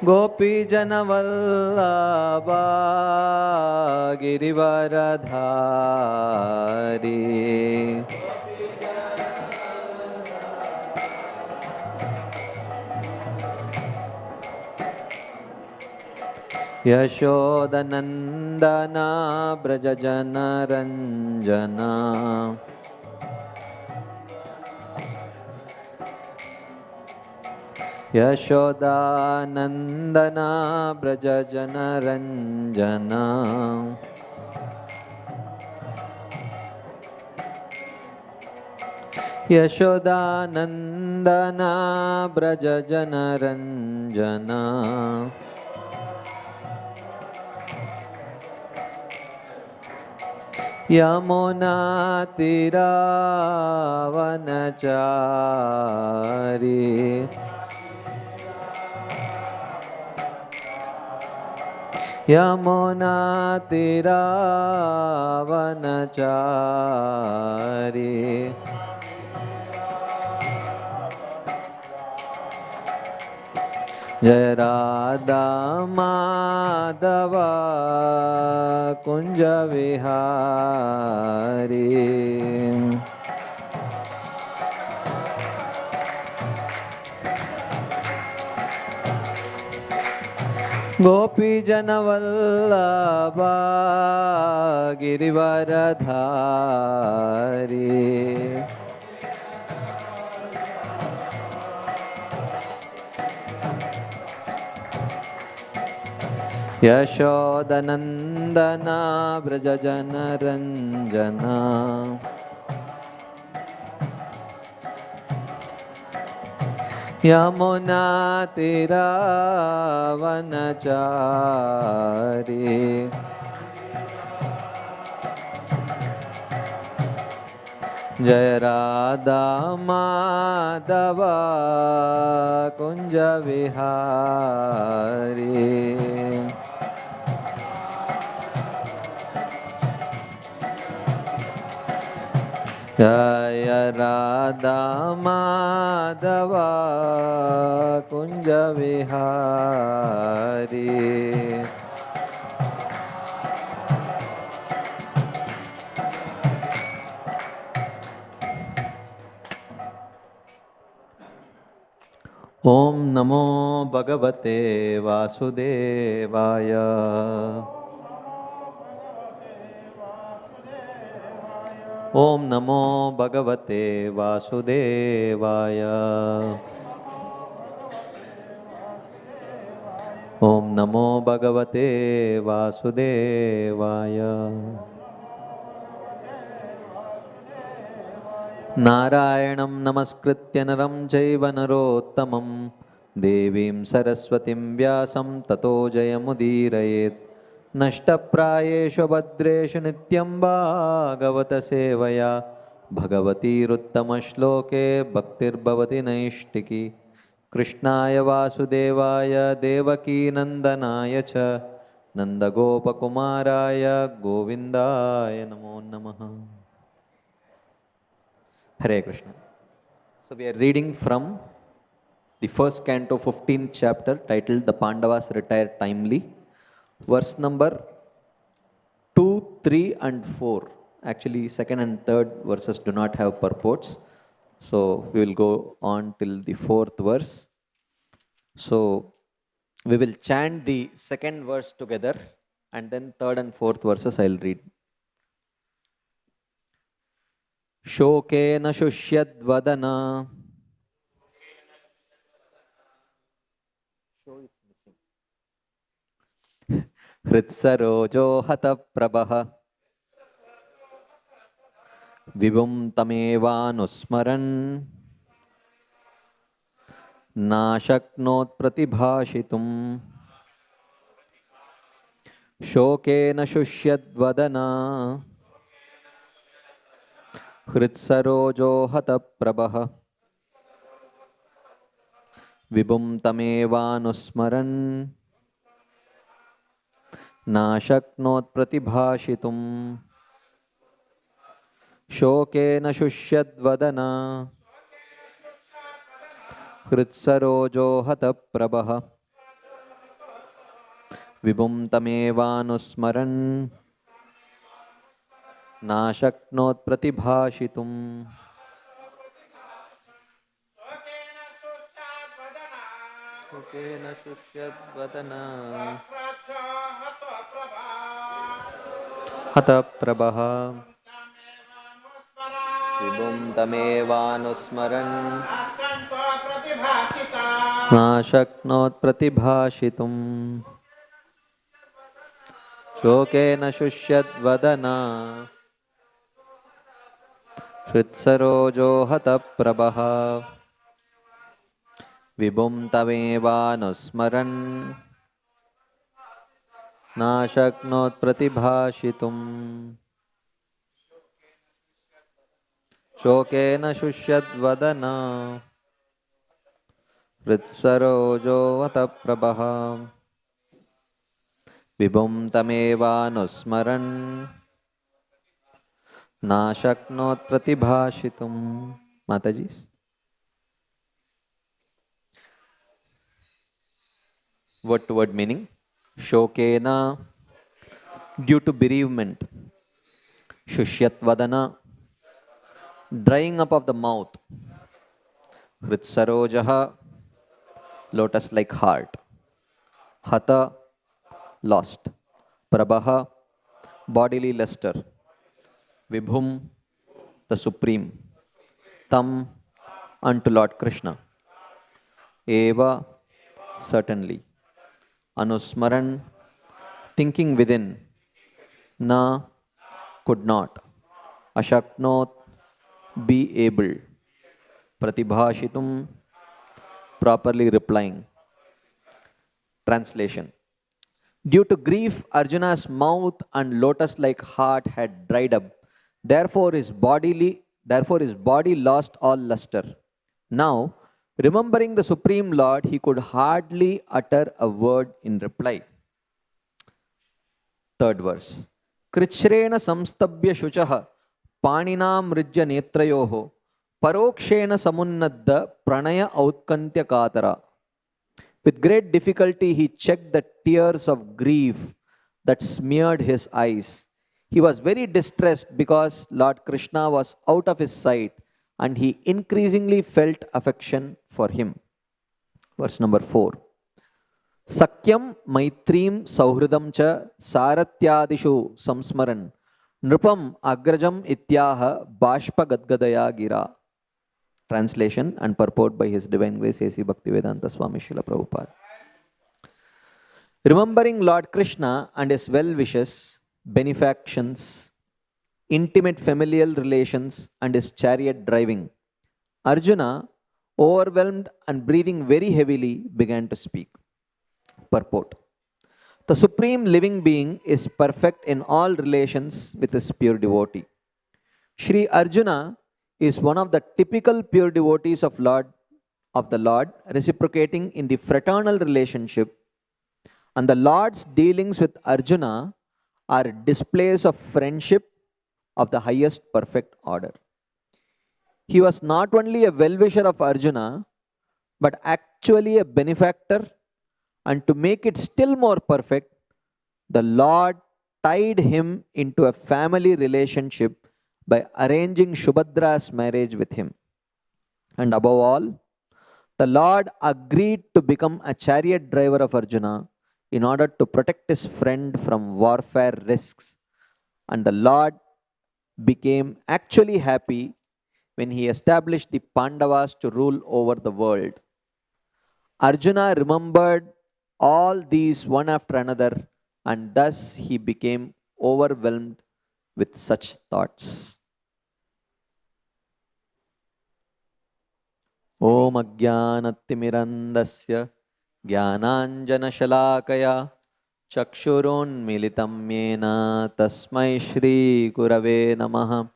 गोपीजनवल्लभा गिरिवरधारी यशोदनन्दना व्रजजनरञ्जना यशोदानन्दना व्रजजनरञ्जना यशोदानन्दना व्रजजनरञ्जना यमुनातिरावनचारी यमुनातिरावनचारी जय राधा माधव कुंज विहारी गोपीजनवल्लभा गिरिवरधारी यशोदनन्दना व्रजजनरञ्जना यमुनातिरावनचारी जय राधा माधव कुंज विहारी जय राधा माधव कुंज विहारी ओम नमो भगवते वासुदेवाय। ओम नमो भगवते वासुदेवाय। ओम नमो भगवते वासुदेवाय। नारायणं नमस्कृत्य नरं चैव नरोत्तमं देवीं सरस्वतीं व्यासं ततो जयमुदीरयेत्। नष्टप्रायेषु भद्रेषु नित्यं भागवतसेवया भगवतीरुत्तमश्लोके भक्तिर्भवति नैष्टिकी। कृष्णाय वासुदेवाय देवकीनन्दनाय च नन्दगोपकुमाराय गोविन्दाय नमो नमः। Hare Krishna. So we are reading from the first canto, 15th chapter, titled The Pandavas Retire Timely. Verse number 2, 3 and 4. Actually, second and third verses do not have purports. So we will go on till the fourth verse. So we will chant the second verse together and then third and fourth verses I will read. शोकेन शुष्यद्वदना हृत्सरोजो हतप्रभः विभुं तमेवानुस्मरन् नाशक्नोत् प्रतिभाषितुम्। शोकेन शुष्यद्वदना हृत्सरोजो हतप्रभः विभुं तमेवानुस्मरन् नाशक्नोत् प्रतिभाषितुम्। शोकेन शुष्यद्वदना हृत्सरोजो हतप्रभः विभुं तमेवानुस्मरन् नाशक्नोत् प्रतिभाषितुम् शोकेन शुष्यद्वदना हतप्रभः विभुं तमेवानुस्मरन् नाशक्नोत् प्रतिभाषितुम् शोकेन शुष्यद्वदना हृत्सरोजो हतप्रभः विभुं तमेवानुस्मरन् नाशक्नोत् प्रतिभाषितुम् शोकेन शुष्यद्वदना हृत्सरोजो हतप्रभः विभुं तमेवानुस्मरन् नाशक्नोत् प्रतिभाषितुम्. Mataji. Word to word meaning. Shokena, due to bereavement. Shushyat drying up of the mouth. Hritsarojaha, lotus like heart. Hata, lost. Prabha, bodily luster. Vibhum, the supreme. Tam, unto Lord Krishna. Eva, certainly. Anusmaran, thinking within. Na, could not. Ashaknot, be able. Pratibhashitum, properly replying. Translation. Due to grief, Arjuna's mouth and lotus-like heart had dried up. Therefore his body lost all luster. Now, remembering the Supreme Lord, he could hardly utter a word in reply. Third verse. Krichrena samstabhya shuchaha paninam rijya netrayoho parokshena samunnadda pranaya autkantya katara. With great difficulty, he checked the tears of grief that smeared his eyes. He was very distressed because Lord Krishna was out of his sight and he increasingly felt affection for him. Verse number 4. Sakyam maitrim sauhridam cha saratyadishu samsmaran nrupam agrajam ityaha bashpa gadgadaya gira. Translation and purport by His Divine Grace A.C. Bhaktivedanta Swami Srila Prabhupada. Remembering Lord Krishna and his well-wishes, benefactions, intimate familial relations and his chariot driving, Arjuna, overwhelmed and breathing very heavily, began to speak. Purport. The Supreme Living Being is perfect in all relations with his pure devotee. Shri Arjuna is one of the typical pure devotees of the Lord, reciprocating in the fraternal relationship, and the Lord's dealings with Arjuna are displays of friendship of the highest perfect order. He was not only a well-wisher of Arjuna, but actually a benefactor, and to make it still more perfect, the Lord tied him into a family relationship by arranging Subhadra's marriage with him. And above all, the Lord agreed to become a chariot driver of Arjuna in order to protect his friend from warfare risks. And the Lord became actually happy when he established the Pandavas to rule over the world. Arjuna remembered all these one after another, and thus he became overwhelmed with such thoughts. Om Ajnanatimirandasya Jnananjanashalakaya Chakshurunmilitam Yena Tasmai Shri Gurave Namaha.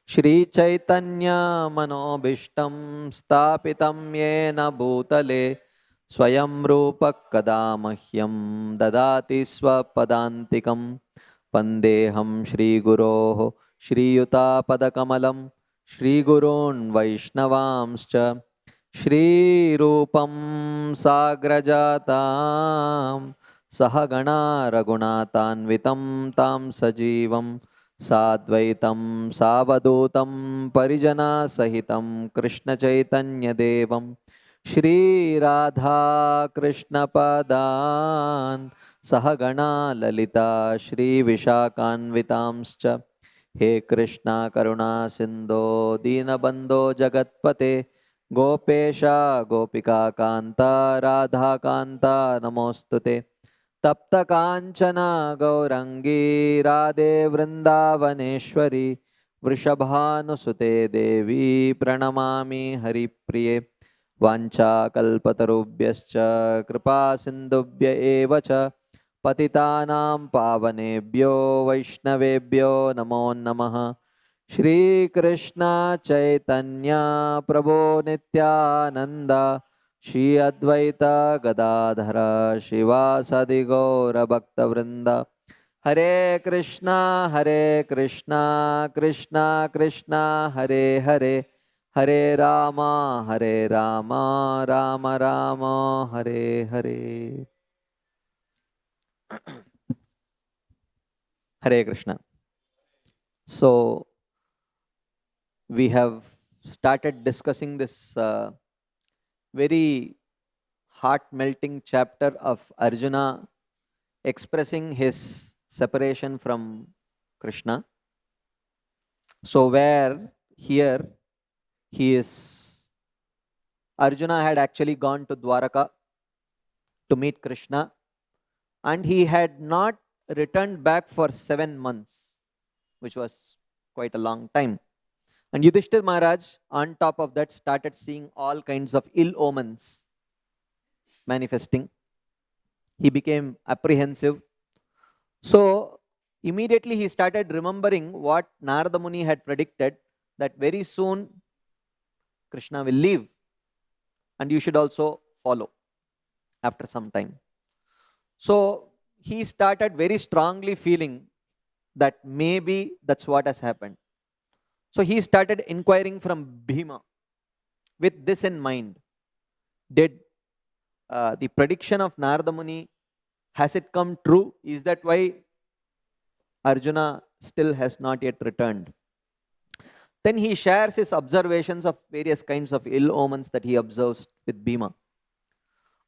Shri Chaitanya Manobishtam Stapitam Yena Bhutale Swayam Rupak Kadamahyam Dadati Swapadantikam Pandeham Shri Guroho Shri Yuta Padakamalam Shri Gurun Vaishnavamscha Shri Rupam Sagrajatam Sahagana Raghunatanvitam Tam Sajivam Sadvaitam Savadutam Parijana Sahitam Krishna Chaitanya Devam Shri Radha Krishna Padan Sahagana Lalita Shri Vishakanvitamscha He Krishna Karuna Sindho Dinabandho Jagatpate Gopesha Gopika Kanta Radha Kanta Namostute तप्त कांचन गौरंगी राधे वृंदावनेश्वरी वृषभानुसुते देवी प्रणमामि हरिप्रिये वाञ्छाकल्पतरुभ्यश्च कृपा सिन्धुभ्य एव च पतितानां पावनेभ्यो वैष्णवेभ्यो नमो नमः श्रीकृष्ण चैतन्य प्रभो नित्यानंद श्री अद्वैता गदाधर शिवासादि गौर भक्त वृंद हरे Krishna Krishna Krishna Hare Hare Hare Ram Ram Ram Hare Hare Hare Krishna. So we have started discussing this very heart-melting chapter of Arjuna expressing his separation from Krishna. So where here he is, Arjuna had actually gone to Dwaraka to meet Krishna and he had not returned back for 7 months, which was quite a long time. And Yudhishthir Maharaj, on top of that, started seeing all kinds of ill omens manifesting. He became apprehensive. So immediately he started remembering what Narada Muni had predicted, that very soon Krishna will leave and you should also follow after some time. So he started very strongly feeling that maybe that's what has happened. So he started inquiring from Bhima with this in mind. Did the prediction of Narada Muni, has it come true? Is that why Arjuna still has not yet returned? Then he shares his observations of various kinds of ill omens that he observes with Bhima.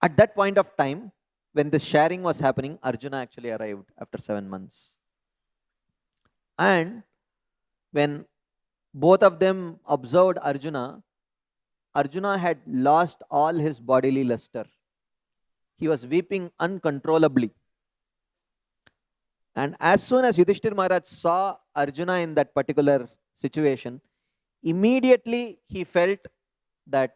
At that point of time, when this sharing was happening, Arjuna actually arrived after 7 months. And when both of them observed Arjuna, Arjuna had lost all his bodily luster. He was weeping uncontrollably. And as soon as Yudhishthir Maharaj saw Arjuna in that particular situation, immediately he felt that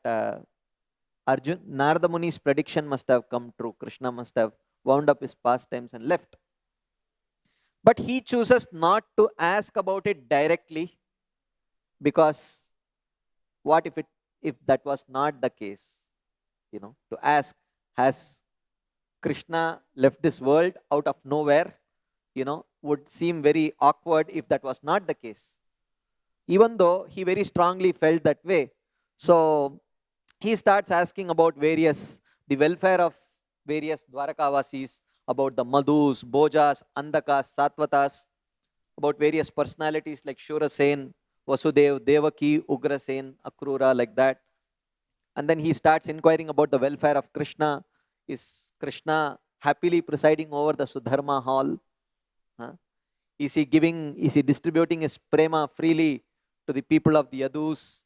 Narada Muni's prediction must have come true. Krishna must have wound up his pastimes and left. But he chooses not to ask about it directly, because what if that was not the case? To ask, has Krishna left this world out of nowhere? Would seem very awkward if that was not the case. Even though he very strongly felt that way. So he starts asking about the welfare of various Dwarakavasis, about the Madhus, Bojas, Andakas, Satvatas, about various personalities like Shurasen, Vasudev, Devaki, Ugrasen, Akrura, like that. And then he starts inquiring about the welfare of Krishna. Is Krishna happily presiding over the Sudharma hall? Is he distributing his prema freely to the people of the Yadus?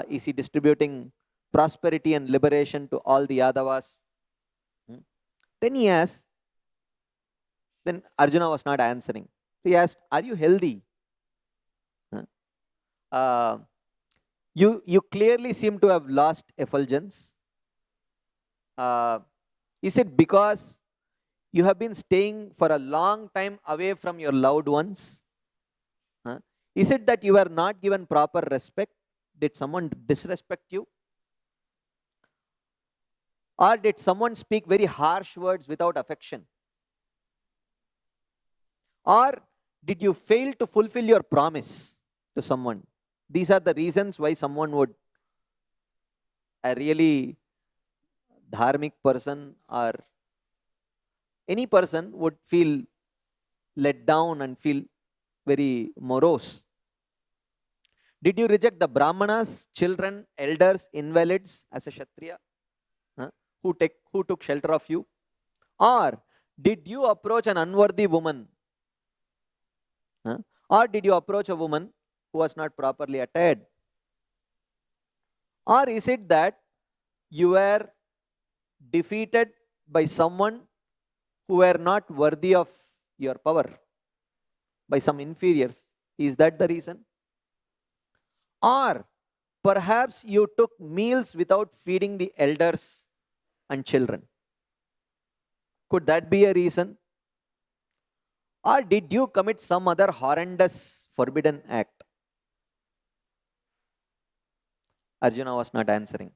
Is he distributing prosperity and liberation to all the Yadavas? Then he asked, then Arjuna was not answering. He asked, are you healthy? You clearly seem to have lost effulgence. Is it because you have been staying for a long time away from your loved ones? Is it that you are not given proper respect? Did someone disrespect you? Or did someone speak very harsh words without affection? Or did you fail to fulfill your promise to someone? These are the reasons why someone would, a really dharmic person or any person would feel let down and feel very morose. Did you reject the Brahmanas, children, elders, invalids as a Kshatriya, who took shelter of you? Or did you approach an unworthy woman? Or did you approach a woman who was not properly attired? Or is it that you were defeated by someone who were not worthy of your power, by some inferiors? Is that the reason? Or perhaps you took meals without feeding the elders and children. Could that be a reason? Or did you commit some other horrendous forbidden act? Arjuna was not answering.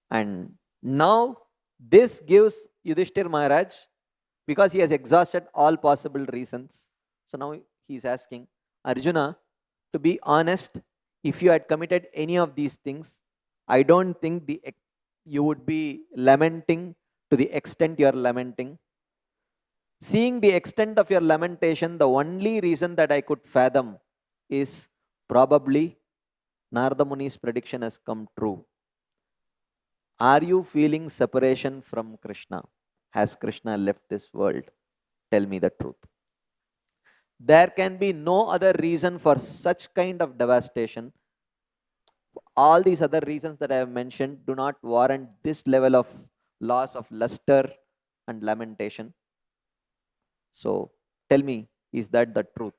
And now this gives Yudhishthir Maharaj, because he has exhausted all possible reasons. So now he is asking, Arjuna, to be honest, if you had committed any of these things, I don't think you would be lamenting to the extent you are lamenting. Seeing the extent of your lamentation, the only reason that I could fathom is probably Narada Muni's prediction has come true. Are you feeling separation from Krishna? Has Krishna left this world? Tell me the truth. There can be no other reason for such kind of devastation. All these other reasons that I have mentioned do not warrant this level of loss of luster and lamentation. So tell me, is that the truth?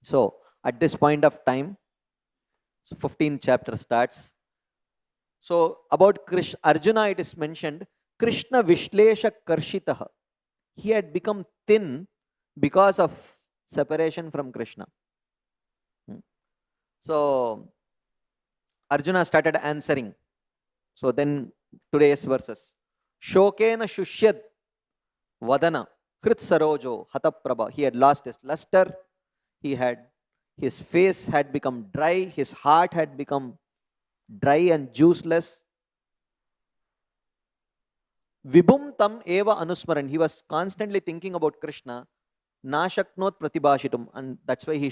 So at this point of time, so 15th chapter starts. So about Arjuna, it is mentioned, Krishna Vishlesha Karshitaha. He had become thin because of separation from Krishna. So Arjuna started answering. So then today's verses. Shokena Shushyad Vadana Krit Sarojo Hataprabha. He had lost his luster. His face had become dry. His heart had become dry and juiceless. Vibhum tam eva anusmaran. He was constantly thinking about Krishna. Nashaknot pratibhashitum. And that's why he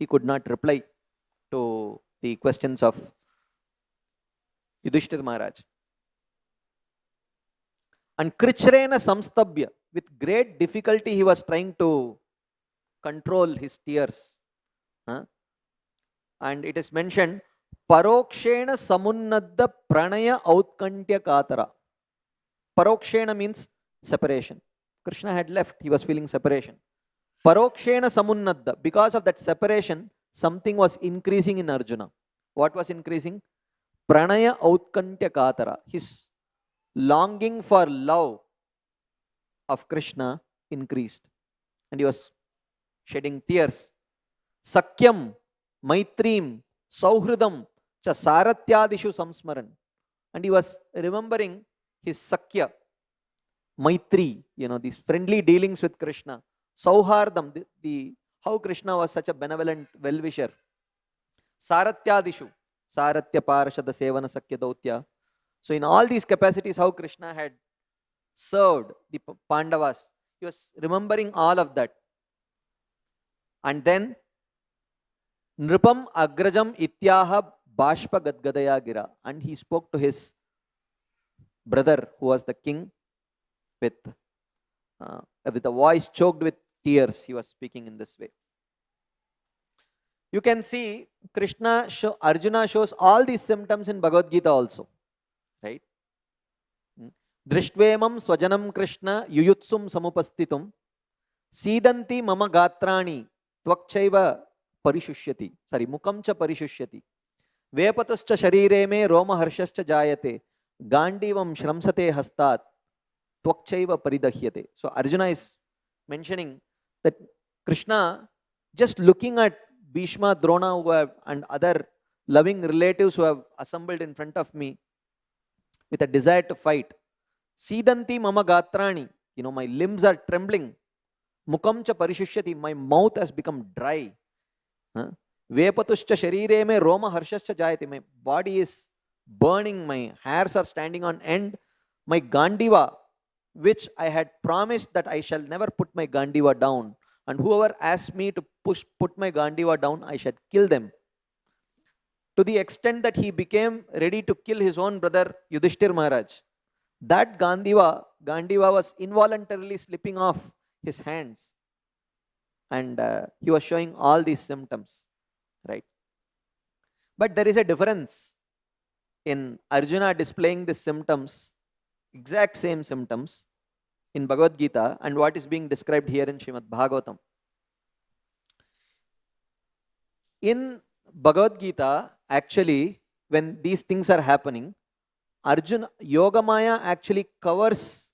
could not reply to the questions of Yudhishthir Maharaj. And Krichrena samstabhya. With great difficulty he was trying to control his tears. And it is mentioned, Parokshena samunnadda pranaya outkantya katara. Parokshena means separation. Krishna had left, he was feeling separation. Parokshena samunnadda. Because of that separation, something was increasing in Arjuna. What was increasing? Pranaya outkantya katara. His longing for love of Krishna increased. And he was shedding tears. Sakyam, Maitrim, Sauhridam, Cha Saratyadishu Samsmaran. And he was remembering his Sakya, Maitri, these friendly dealings with Krishna. Sauhardam, how Krishna was such a benevolent well-wisher. Saratyadishu, Saratya Parashada Sevana Sakya Dautya. So in all these capacities, how Krishna had served the Pandavas. He was remembering all of that. And then, Nripam Agrajam Ityaha Bashpa Gadgadaya Gira. And he spoke to his brother, who was the king, with a voice choked with tears. He was speaking in this way. You can see Arjuna shows all these symptoms in Bhagavad Gita also. Right? Drishtvemam swajanam Krishna yuyutsum samupastitum Sidanti mama gatrani tvakchaiva parishusyati. Mukamcha parishusyati. Vepatuscha sharire me roma harshascha jayate. Gandivam shramsate hastat tvakchaiva paridahyate. So Arjuna is mentioning that Krishna, just looking at Bhishma, Drona and other loving relatives who have assembled in front of me with a desire to fight. Sidanti mama gatrani. My limbs are trembling. Mukamcha parishishyati. My mouth has become dry. Vepatuscha sharire me roma harshascha jayate. My body is burning. My hairs are standing on end. my Gandiva, which I had promised that I shall never put my Gandiva down, and whoever asks me to put my Gandiva down, I shall kill them. To the extent that he became ready to kill his own brother Yudhishthir Maharaj. That Gandiva was involuntarily slipping off his hands, and he was showing all these symptoms, right? But there is a difference in Arjuna displaying the symptoms, exact same symptoms in Bhagavad Gita, and what is being described here in Srimad Bhagavatam. In Bhagavad Gita, actually, when these things are happening, Arjuna, Yogamaya actually covers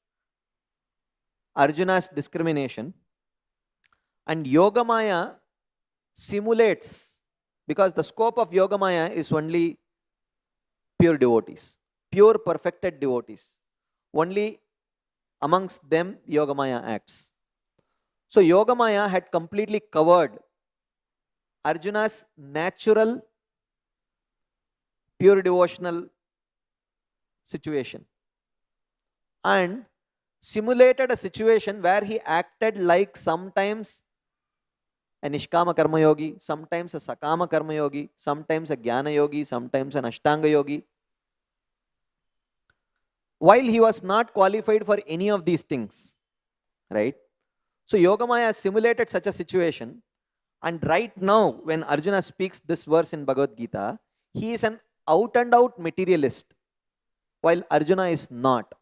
Arjuna's discrimination, and Yogamaya simulates, because the scope of Yogamaya is only pure devotees, pure perfected devotees. Only amongst them Yogamaya acts. So Yogamaya had completely covered Arjuna's natural pure devotional situation and simulated a situation where he acted like sometimes a Nishkama Karma Yogi, sometimes a Sakama Karma Yogi, sometimes a Jnana Yogi, sometimes an Ashtanga Yogi, while he was not qualified for any of these things, right? So Yogamaya simulated such a situation, and right now when Arjuna speaks this verse in Bhagavad Gita, he is an out and out materialist, while Arjuna is not.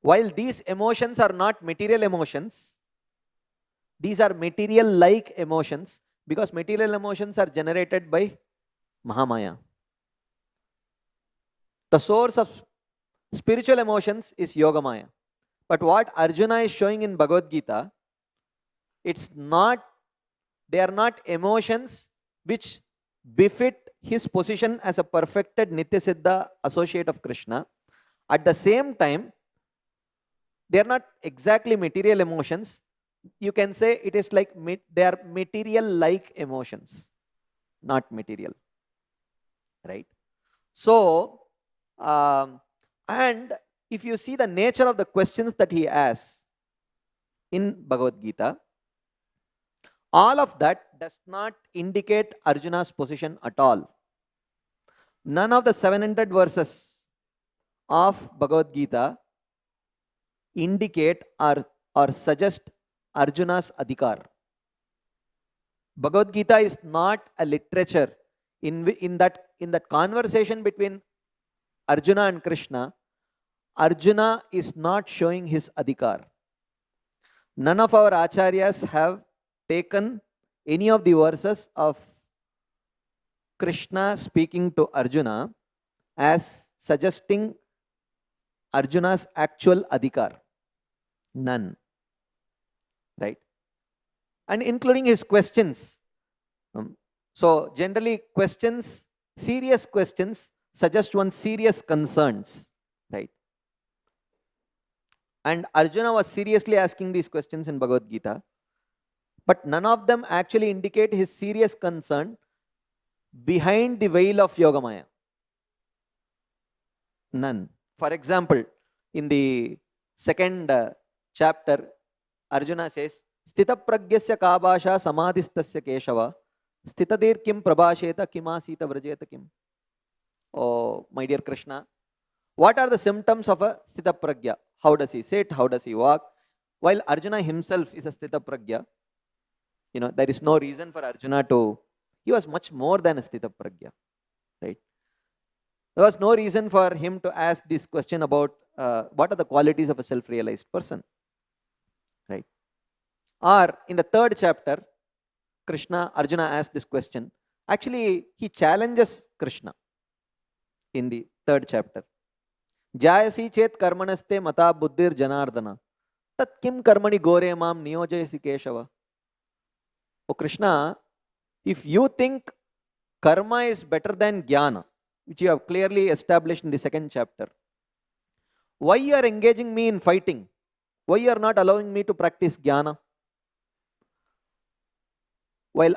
While these emotions are not material emotions, these are material-like emotions, because material emotions are generated by Mahamaya. The source of spiritual emotions is Yogamaya. But what Arjuna is showing in Bhagavad Gita, they are not emotions which befit his position as a perfected Nityasiddha associate of Krishna. At the same time, they are not exactly material emotions. You can say it is like they are material-like emotions, not material, right? So, and if you see the nature of the questions that he asks in Bhagavad Gita, all of that does not indicate Arjuna's position at all. None of the 700 verses of Bhagavad Gita indicate or suggest Arjuna's adhikar. Bhagavad Gita is not a literature. In that conversation between Arjuna and Krishna, Arjuna is not showing his adhikar. None of our acharyas have taken any of the verses of Krishna speaking to Arjuna as suggesting Arjuna's actual adhikar. None. Right? And including his questions. So generally questions, serious questions, suggest one's serious concerns. Right? And Arjuna was seriously asking these questions in Bhagavad Gita, but none of them actually indicate his serious concern behind the veil of Yogamaya. None. For example, in the second chapter, Arjuna says, Sthita pragyasya kabasha samadhistasya keshava, sthitadir kim prabhasheta kimasita vrajeta kim. Oh, my dear Krishna, what are the symptoms of a sthita pragya? How does he sit? How does he walk? While Arjuna himself is a sthita pragya, there is no reason for Arjuna he was much more than a sthita pragya, right? There was no reason for him to ask this question about what are the qualities of a self-realized person, right? Or in the third chapter, Arjuna asked this question. Actually, he challenges Krishna in the third chapter. Jayasi chet karmanaste mata buddhir janardana tat kim karmani gore mam niyojayasi keshava. Oh Krishna, if you think karma is better than jnana, which you have clearly established in the second chapter, why you are engaging me in fighting? Why you are not allowing me to practice jnana? While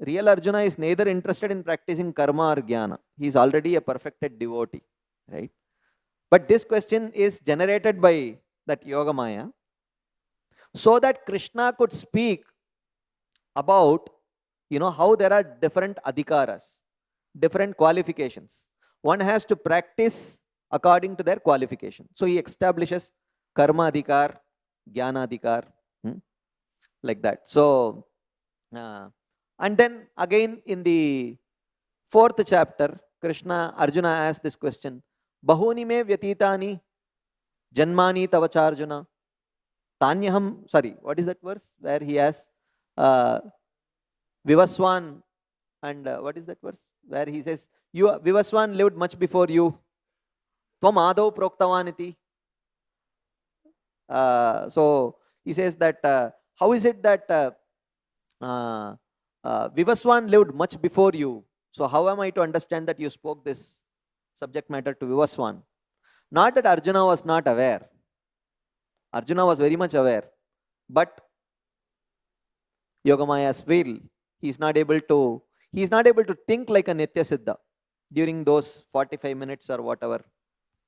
real Arjuna is neither interested in practicing karma or jnana. He is already a perfected devotee, right? But this question is generated by that Yogamaya so that Krishna could speak about, how there are different adhikaras, different qualifications. One has to practice according to their qualification. So he establishes karma adhikar, jnana adhikar, like that. So, and then again in the 4th chapter, Arjuna asked this question, Bahuni me vyatitani janmani tavacha Arjuna. Tanyaham, sorry, what is that verse where he has Vivaswan, and what is that verse where he says, Vivaswan lived much before you. Tvam adau proktavaniti. So he says that, how is it that Vivaswan lived much before you? So how am I to understand that you spoke this subject matter to Vivaswan? Not that Arjuna was not aware. Arjuna was very much aware. But Yogamaya's will, he is not able to think like a Nitya Siddha during those 45 minutes or whatever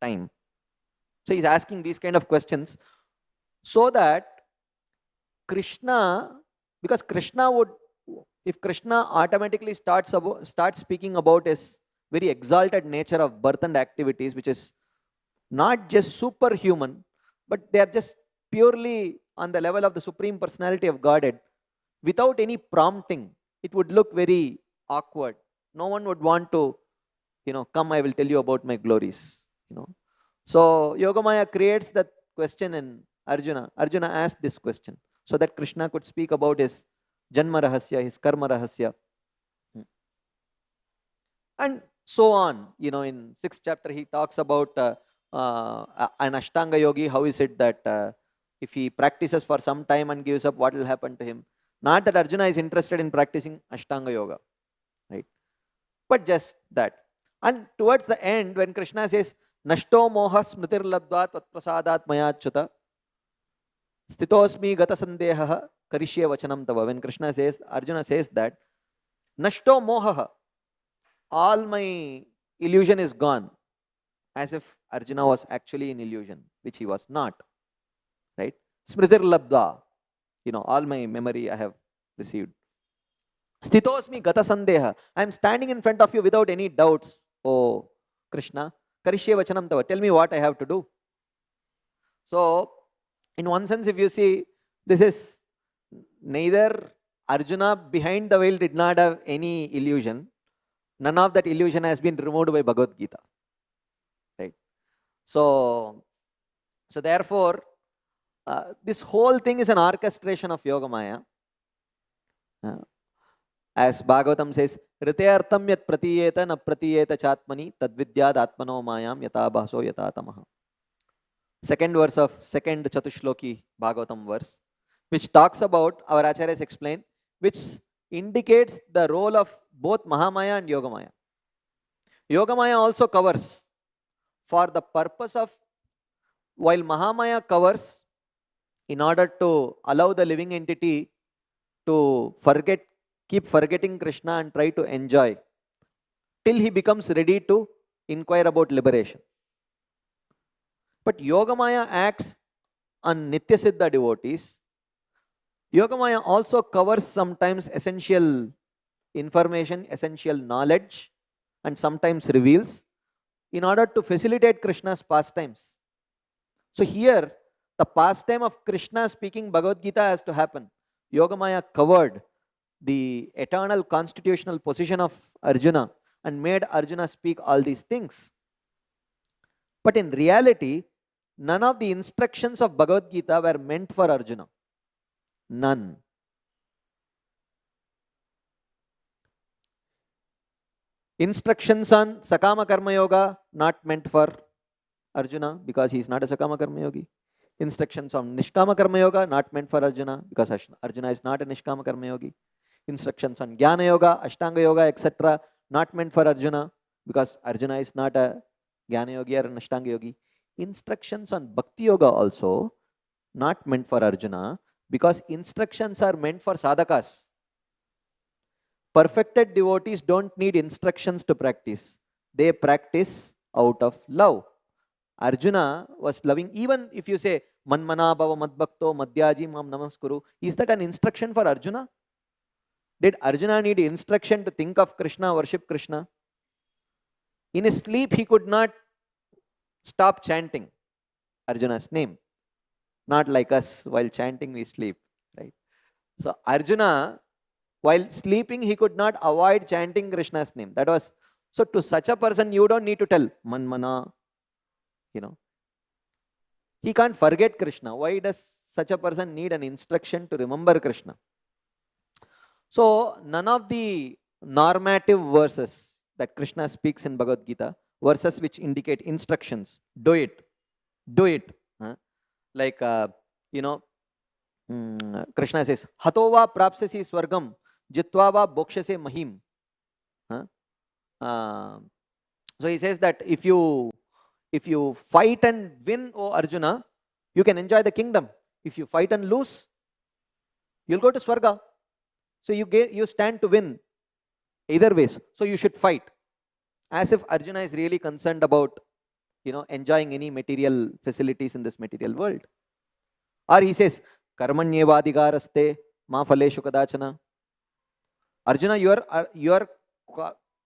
time. So he's asking these kind of questions so that Krishna, because Krishna would, if Krishna automatically starts speaking about his very exalted nature of birth and activities, which is not just superhuman, but they are just purely on the level of the Supreme Personality of Godhead, without any prompting, it would look very awkward. No one would want to, come, I will tell you about my glories. So Yogamaya creates that question in Arjuna. Arjuna asked this question so that Krishna could speak about his Janma Rahasya, his Karma Rahasya. And so on. In 6th chapter, he talks about an Ashtanga yogi. How is it that if he practices for some time and gives up, what will happen to him? Not that Arjuna is interested in practicing Ashtanga yoga, right? But just that. And towards the end, when Krishna says, Nashto moha smritir labdvat vatprasadat mayachyuta stitosmi gata sandeha karishye vachanam tava. When Krishna says, Arjuna says that, Nashto moha, all my illusion is gone. As if Arjuna was actually in illusion, which he was not. Right? Smritir labdva, all my memory I have received. Stitosmi gata sandeha. I am standing in front of you without any doubts, oh Krishna. Karishye vachanam tava. Tell me what I have to do. So, in one sense, if you see, this is neither Arjuna behind the veil did not have any illusion. None of that illusion has been removed by Bhagavad Gita. Right? So therefore, this whole thing is an orchestration of Yogamaya. As Bhagavatam says, Ritayartham yat pratiyeta na pratiyeta chatmani tadvidyad atmano mayam yata bhaso yata tamaha. Second verse of second Chatushloki Bhagavatam verse, which talks about, our Acharyas explain, which indicates the role of both Mahamaya and Yogamaya. Yogamaya also covers for the purpose of, while Mahamaya covers in order to allow the living entity to keep forgetting Krishna and try to enjoy till he becomes ready to inquire about liberation. But Yogamaya acts on Nitya Siddha devotees. Yogamaya also covers sometimes essential information, essential knowledge, and sometimes reveals in order to facilitate Krishna's pastimes. So here, the pastime of Krishna speaking Bhagavad Gita has to happen. Yogamaya covered the eternal constitutional position of Arjuna and made Arjuna speak all these things. But in reality, none of the instructions of Bhagavad Gita were meant for Arjuna. None. Instructions on Sakama Karma Yoga, not meant for Arjuna because he is not a Sakama Karma Yogi. Instructions on Nishkama Karma Yoga, not meant for Arjuna because Arjuna is not a Nishkama Karma Yogi. Instructions on Jnana Yoga, Ashtanga Yoga, etc., not meant for Arjuna because Arjuna is not a Jnana Yogi or an Ashtanga Yogi. Instructions on Bhakti Yoga also not meant for Arjuna because instructions are meant for sadhakas. Perfected devotees don't need instructions to practice. They practice out of love. Arjuna was loving, even if you say, Manmana bhava madbhakto madhyaji mam namaskuru, is that an instruction for Arjuna? Did Arjuna need instruction to think of Krishna, worship Krishna? In his sleep, he could not stop chanting Arjuna's name. Not like us, while chanting we sleep, right? So Arjuna, while sleeping, he could not avoid chanting Krishna's name. That was, so to such a person, you don't need to tell, Manmana, He can't forget Krishna. Why does such a person need an instruction to remember Krishna? So none of the normative verses that Krishna speaks in Bhagavad Gita, verses which indicate instructions, do it, like, Krishna says, Hatova prapsasi swargam, jitvava bokshase mahim. So he says that if you fight and win, O Arjuna, you can enjoy the kingdom. If you fight and lose, you'll go to Swarga. So you stand to win either ways. So you should fight. As if Arjuna is really concerned about, enjoying any material facilities in this material world. Or he says, Karmanyevadhigaraste ma phaleshu kadachana. Arjuna, your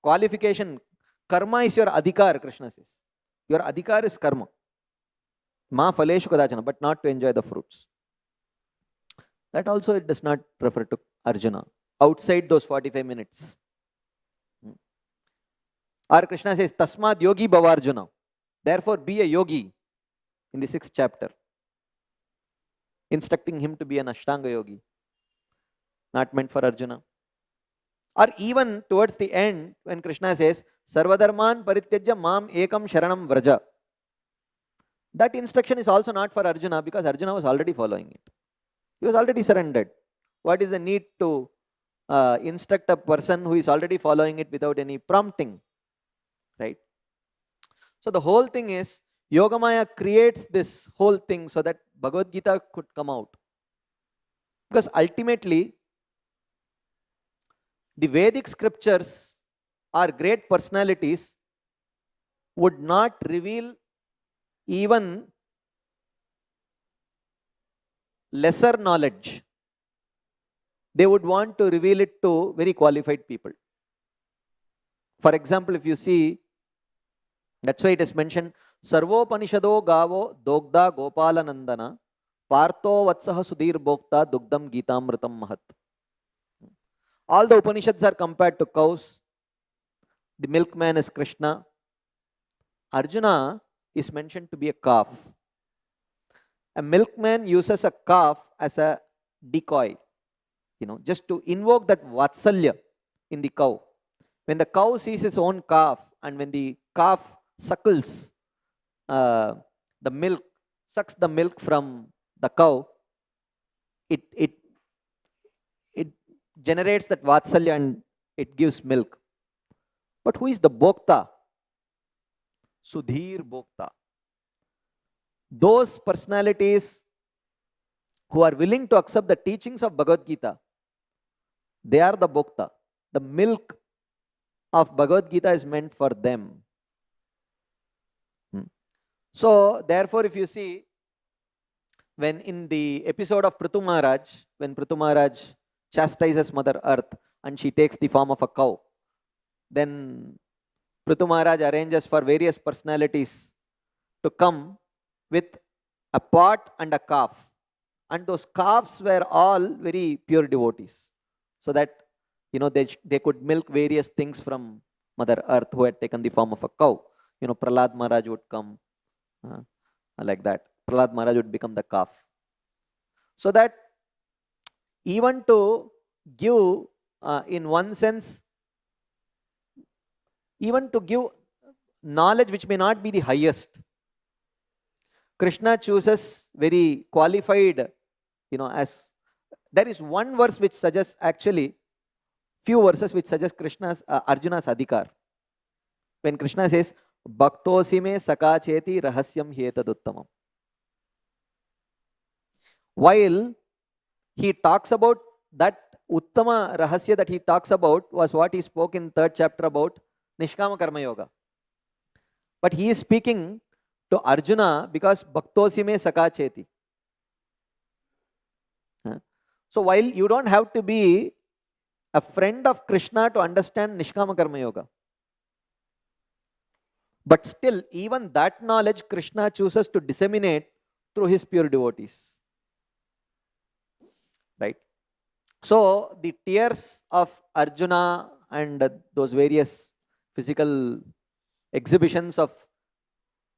qualification, karma is your adhikar, Krishna says. Your adhikar is karma. Ma phaleshu kadachana, but not to enjoy the fruits. That also it does not refer to Arjuna outside those 45 minutes. Or Krishna says, Tasmad yogi bhava Arjuna. Therefore be a yogi in the 6th chapter. Instructing him to be an Ashtanga yogi. Not meant for Arjuna. Or even towards the end, when Krishna says, Sarvadharman parityajya mam ekam sharanam vraja. That instruction is also not for Arjuna, because Arjuna was already following it. He was already surrendered. What is the need to instruct a person who is already following it without any prompting? Right? So the whole thing is, Yogamaya creates this whole thing so that Bhagavad Gita could come out. Because ultimately, the Vedic scriptures or great personalities would not reveal even lesser knowledge. They would want to reveal it to very qualified people. For example, if you see, that's why it is mentioned, Sarvopanishado gavo dogda gopala nandana partho vatsaha sudhir bhokta dugdam gitamritam mahat. All the Upanishads are compared to cows. The milkman is Krishna. Arjuna is mentioned to be a calf. A milkman uses a calf as a decoy, just to invoke that vatsalya in the cow. When the cow sees its own calf, and when the calf suckles the milk, sucks the milk from the cow, it generates that vatsalya and it gives milk. But who is the Bhokta? Sudhir Bhokta. Those personalities who are willing to accept the teachings of Bhagavad Gita, they are the Bhokta. The milk of Bhagavad Gita is meant for them. So, therefore, if you see, when in the episode of Prithu Maharaj, when Prithu Maharaj chastises Mother Earth and she takes the form of a cow, then Prithu Maharaj arranges for various personalities to come with a pot and a calf. And those calves were all very pure devotees. So that, they could milk various things from Mother Earth who had taken the form of a cow. Prahlad Maharaj would come like that. Prahlad Maharaj would become the calf. So that even to give, in one sense, even to give knowledge which may not be the highest, Krishna chooses very qualified, as there is one verse which suggests, actually, few verses which suggest Arjuna's adhikar. When Krishna says, Bhaktosi me sakacheti rahasyam hyetaduttamam. While he talks about that Uttama Rahasya that he talks about was what he spoke in 3rd chapter about Nishkama Karma Yoga. But he is speaking to to Arjuna because Bhaktosi me Saka Cheti. So while you don't have to be a friend of Krishna to understand Nishkama Karma Yoga, but still, even that knowledge Krishna chooses to disseminate through his pure devotees. Right? So the tears of Arjuna and those various physical exhibitions of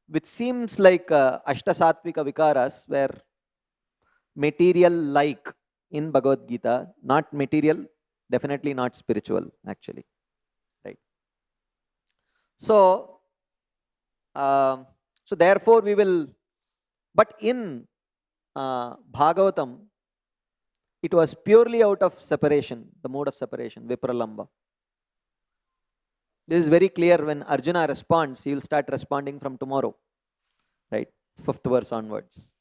which seems like Ashtasatvika Vikaras were material like in Bhagavad Gita, not material, definitely not spiritual actually. Right? So, therefore we will, but in Bhagavatam, it was purely out of separation, the mode of separation, Vipralamba. This is very clear when Arjuna responds, he will start responding from tomorrow, right? 5th verse onwards.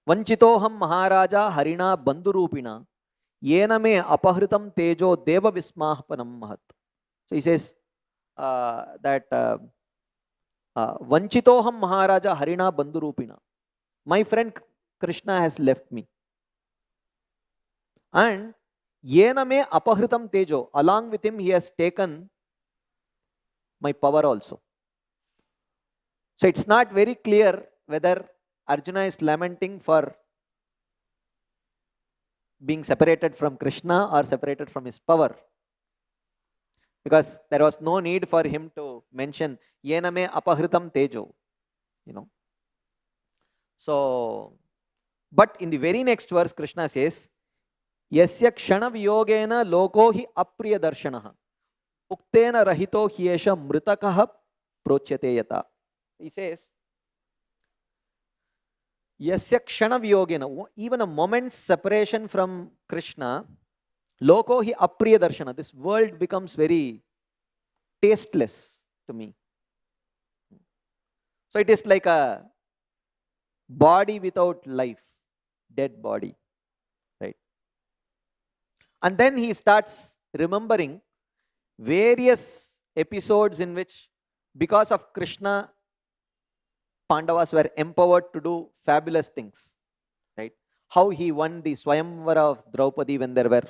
Vanchitoham Maharaja Harina Bandhurupina Yena me apahritam tejo deva vismahpanam mahat. So he says that Vanchitoham Maharaja Harina Bandhurupina. My friend Krishna has left me. And Yena me apahritam tejo. Along with him he has taken my power also. So it's not very clear whether Arjuna is lamenting for being separated from Krishna or separated from his power. Because there was no need for him to mention Yena me apahritam tejo. You know. So, but in the very next verse, Krishna says, Yasya kshana viyogena loko hi apriya darshanaha. Uktena rahito hyesha mritakaha prochyate yata. He says, Yasya kshana viyogena, even a moment's separation from Krishna, loko hi apriya darshana. This world becomes very tasteless to me. So it is like a body without life, dead body, right? And then he starts remembering various episodes in which, because of Krishna, Pandavas were empowered to do fabulous things, right? How he won the Swayamvara of Draupadi when there were,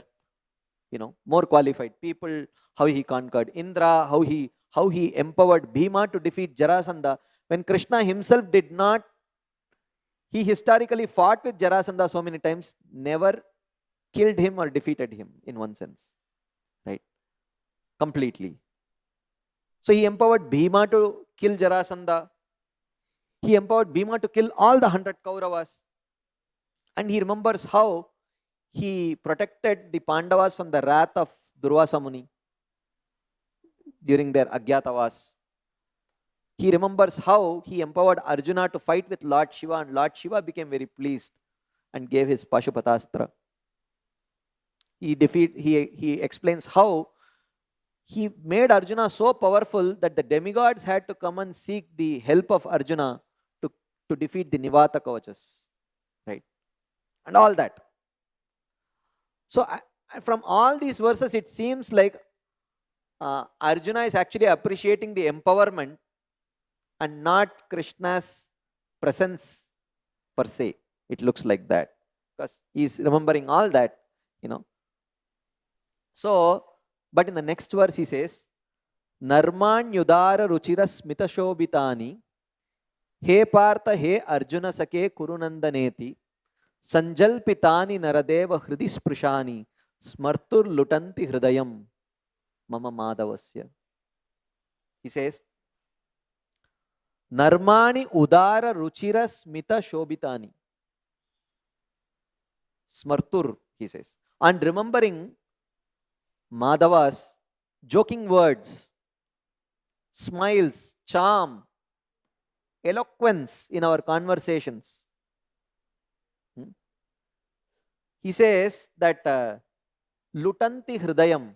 more qualified people, how he conquered Indra, how he empowered Bhima to defeat Jarasandha, when Krishna himself did not. He historically fought with Jarasandha so many times, never killed him or defeated him in one sense, right? Completely. So he empowered Bhima to kill Jarasandha. He empowered Bhima to kill all the 100 Kauravas. And he remembers how he protected the Pandavas from the wrath of Durvasa Muni during their Agyatavas. He remembers how he empowered Arjuna to fight with Lord Shiva, and Lord Shiva became very pleased and gave his Pashupatastra. He explains how he made Arjuna so powerful that the demigods had to come and seek the help of Arjuna to defeat the Nivata Kavachas, right? And all that. So from all these verses, it seems like Arjuna is actually appreciating the empowerment and not Krishna's presence per se. It looks like that because he is remembering all that, So, but in the next verse he says, Narman yudara ruchira smita shobitani he partha he Arjuna sake kurunandaneti sanjalpitani naradeva hridi sprishani smartur lutanti hridayam mama madhavasya. He says, Narmani udara ruchira smita shobitani. Smartur, he says. And remembering Madhava's joking words, smiles, charm, eloquence in our conversations. He says that Lutanti Hridayam,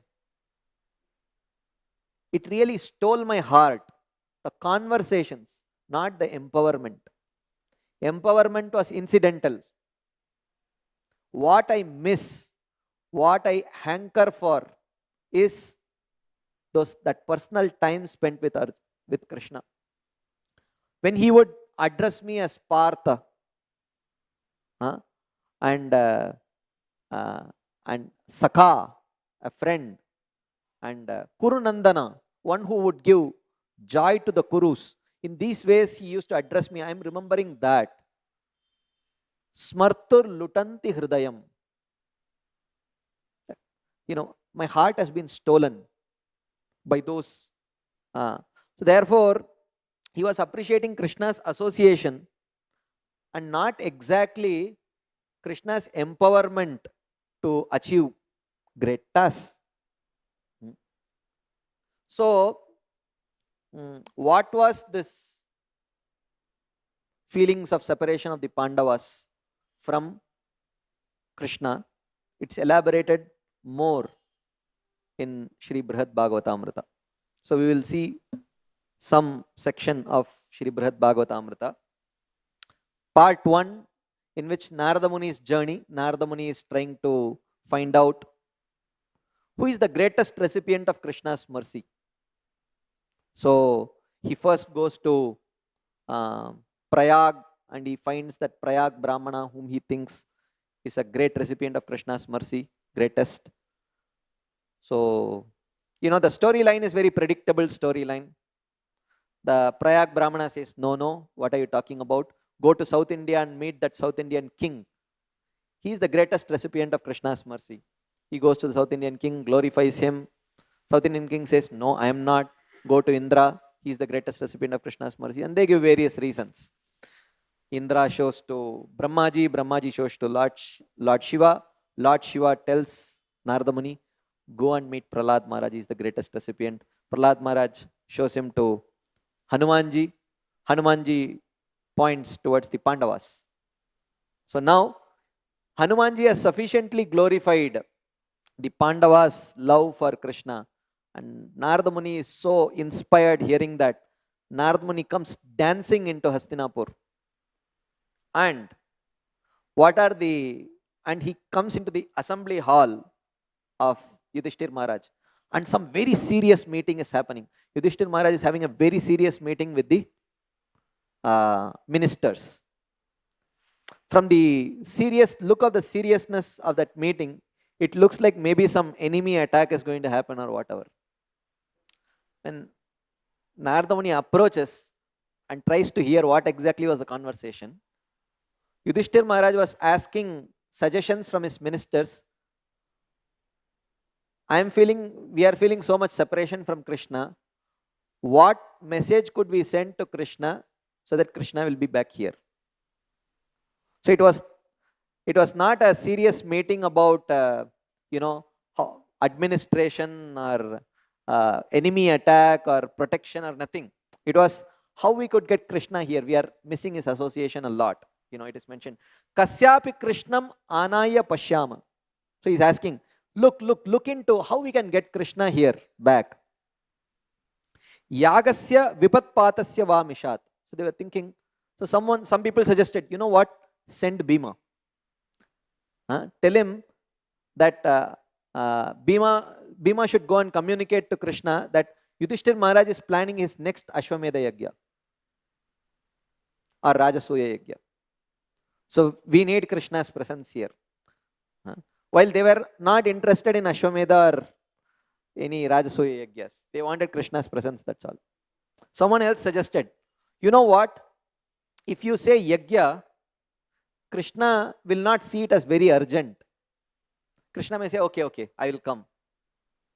it really stole my heart. The conversations, not the empowerment. Empowerment was incidental. What I miss, what I hanker for is that personal time spent with Krishna. When he would address me as Partha, and Sakha, a friend, and Kurunandana, one who would give joy to the Kurus. In these ways he used to address me. I am remembering that. Smartur lutanti hridayam. My heart has been stolen by those. So therefore, he was appreciating Krishna's association and not exactly Krishna's empowerment to achieve great tasks. So, what was this feelings of separation of the Pandavas from Krishna? It's elaborated more in Shri Brihad Bhagavatamrita. So we will see some section of Shri Brihad Bhagavatamrita. Part 1, in which Narada Muni's journey. Narada Muni is trying to find out who is the greatest recipient of Krishna's mercy. So he first goes to Prayag, and he finds that Prayag Brahmana, whom he thinks is a great recipient of Krishna's mercy, greatest. So, the storyline is very predictable storyline. The Prayag Brahmana says, no, what are you talking about? Go to South India and meet that South Indian king. He is the greatest recipient of Krishna's mercy. He goes to the South Indian king, glorifies him. South Indian king says, no, I am not. Go to Indra. He is the greatest recipient of Krishna's mercy. And they give various reasons. Indra shows to Brahmaji. Brahmaji shows to Lord Shiva. Lord Shiva tells Narada Muni, go and meet Prahlad Maharaj. He is the greatest recipient. Prahlad Maharaj shows him to Hanumanji. Hanumanji points towards the Pandavas. So now, Hanumanji has sufficiently glorified the Pandavas' love for Krishna. And Narada Muni is so inspired hearing that. Narada Muni comes dancing into Hastinapur. And he comes into the assembly hall of Yudhishthir Maharaj. And some very serious meeting is happening. Yudhishthir Maharaj is having a very serious meeting with the ministers. From the look of the seriousness of that meeting, it looks like maybe some enemy attack is going to happen or whatever. When Narada Muni approaches and tries to hear what exactly was the conversation, Yudhishthir Maharaj was asking suggestions from his ministers. We are feeling so much separation from Krishna. What message could we send to Krishna so that Krishna will be back here? So it was not a serious meeting about administration or enemy attack or protection or nothing. It was how we could get Krishna here. We are missing his association a lot. It is mentioned, Kasyapi Krishnam Anaya Pashyama. So he's asking, look into how we can get Krishna here back. Yagasya Vipatpatasya Va Mishat. So they were thinking, some people suggested, you know what? Send Bhima. Tell him that Bhima should go and communicate to Krishna that Yudhishthir Maharaj is planning his next Ashwamedha Yagya or Rajasuya Yagya. So we need Krishna's presence here. While they were not interested in Ashwamedha or any Rajasuya Yagyas, they wanted Krishna's presence, that's all. Someone else suggested, you know what? If you say Yagya, Krishna will not see it as very urgent. Krishna may say, okay, I will come.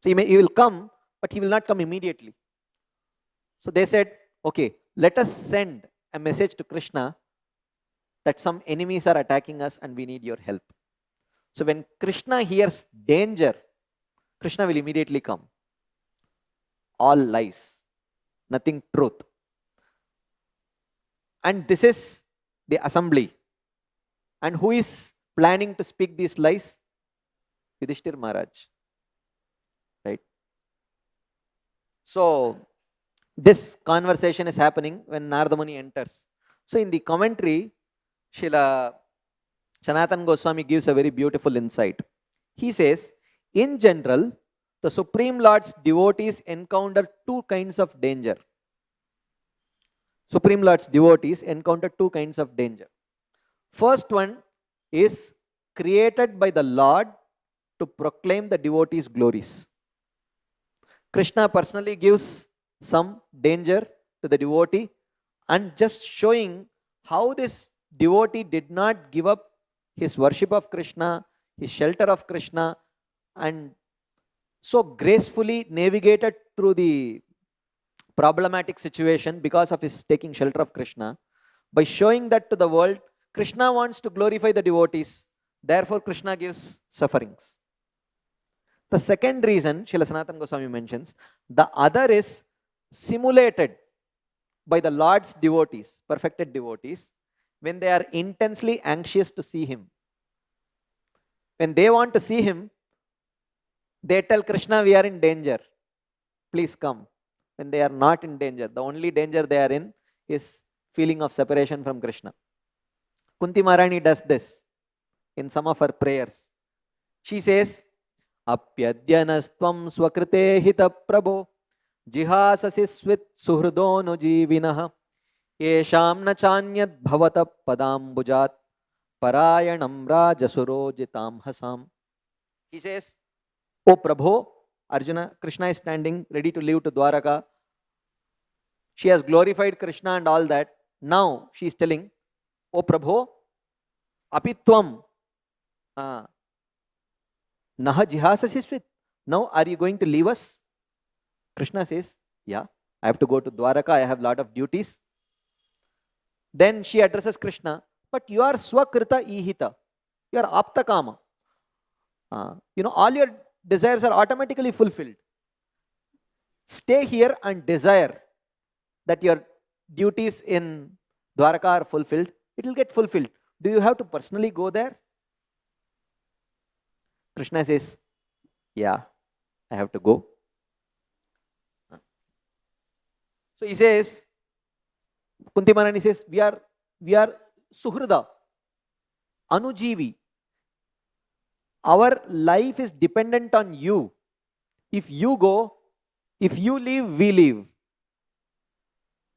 So he will come, but he will not come immediately. So they said, okay, let us send a message to Krishna that some enemies are attacking us and we need your help. So when Krishna hears danger, Krishna will immediately come. All lies, nothing truth. And this is the assembly. And who is planning to speak these lies? Yudhishthir Maharaj. Right? So this conversation is happening when Narada Muni enters. So in the commentary, Srila Sanatana Goswami gives a very beautiful insight. He says, in general, the Supreme Lord's devotees encounter two kinds of danger. Supreme Lord's devotees encounter two kinds of danger. First one is created by the Lord to proclaim the devotees' glories. Krishna personally gives some danger to the devotee and just showing how this devotee did not give up his worship of Krishna, his shelter of Krishna, and so gracefully navigated through the problematic situation because of his taking shelter of Krishna. By showing that to the world, Krishna wants to glorify the devotees, therefore Krishna gives sufferings. The second reason, Srila Sanatana Goswami mentions, the other is simulated by the Lord's devotees, perfected devotees, when they are intensely anxious to see him. When they want to see him, they tell Krishna, we are in danger, please come. When they are not in danger, the only danger they are in is feeling of separation from Krishna. Kunti Maharani does this in some of her prayers. She says, Apyadyanastvam swakrite hita prabho jihasasi svit suhrudono jivinaha yesham nachanyad bhavata padambujat parayanam rajasurojitam hasam. He says, O Prabhu, Arjuna, Krishna is standing ready to leave to Dwaraka. She has glorified Krishna and all that. Now she is telling, O Prabhu, apitvam naha jihasasi svit. Now are you going to leave us? Krishna says, yeah, I have to go to Dwaraka, I have a lot of duties. Then she addresses Krishna, but you are swakrita ihita, you are aptakama. All your desires are automatically fulfilled. Stay here and desire that your duties in Dwaraka are fulfilled. It will get fulfilled. Do you have to personally go there? Krishna says, yeah, I have to go. So he says, Kunti Maharani says, we are suhrida, anujivi. Our life is dependent on you. If you go, if you leave, we leave.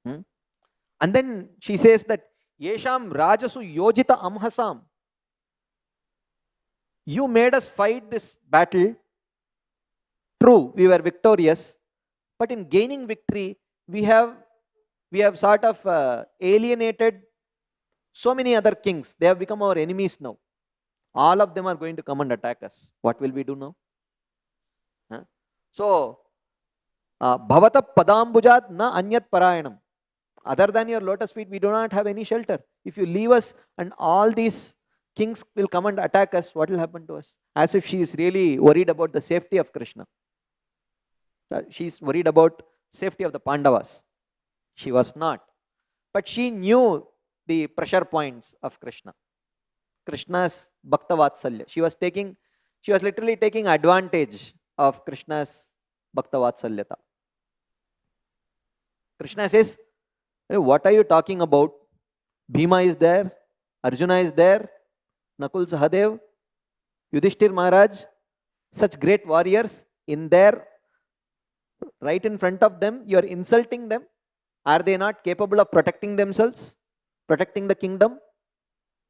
And then she says that, Yesham rajasu yojita amhasam. You made us fight this battle. True, we were victorious. But in gaining victory, we have sort of alienated so many other kings. They have become our enemies now. All of them are going to come and attack us. What will we do now? So, bhavata padambujat na anyat parayanam. Other than your lotus feet, we do not have any shelter. If you leave us and all these kings will come and attack us, what will happen to us? As if she is really worried about the safety of Krishna. She is worried about safety of the Pandavas. She was not. But she knew the pressure points of Krishna. Krishna's Bhakta Vatsalya. She was literally taking advantage of Krishna's Bhakta Vatsalyata. Krishna says, hey, what are you talking about? Bhima is there, Arjuna is there, Nakul Sahadev, Yudhishthir Maharaj, such great warriors in there, right in front of them, you are insulting them. Are they not capable of protecting themselves, protecting the kingdom?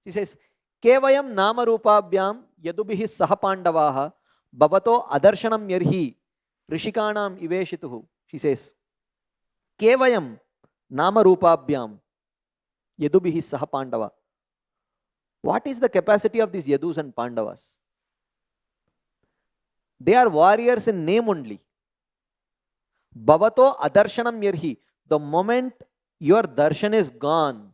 He says, Kevayam nama rupabhyam yadubihi sahapandavaha bhavato adarshanam yarhi rishikanam iveshituhu. She says, Kevayam nama rupabhyam yadubihi sahapandava. What is the capacity of these Yadus and Pandavas? They are warriors in name only. Bhavato adarshanam yarhi. The moment your darshan is gone,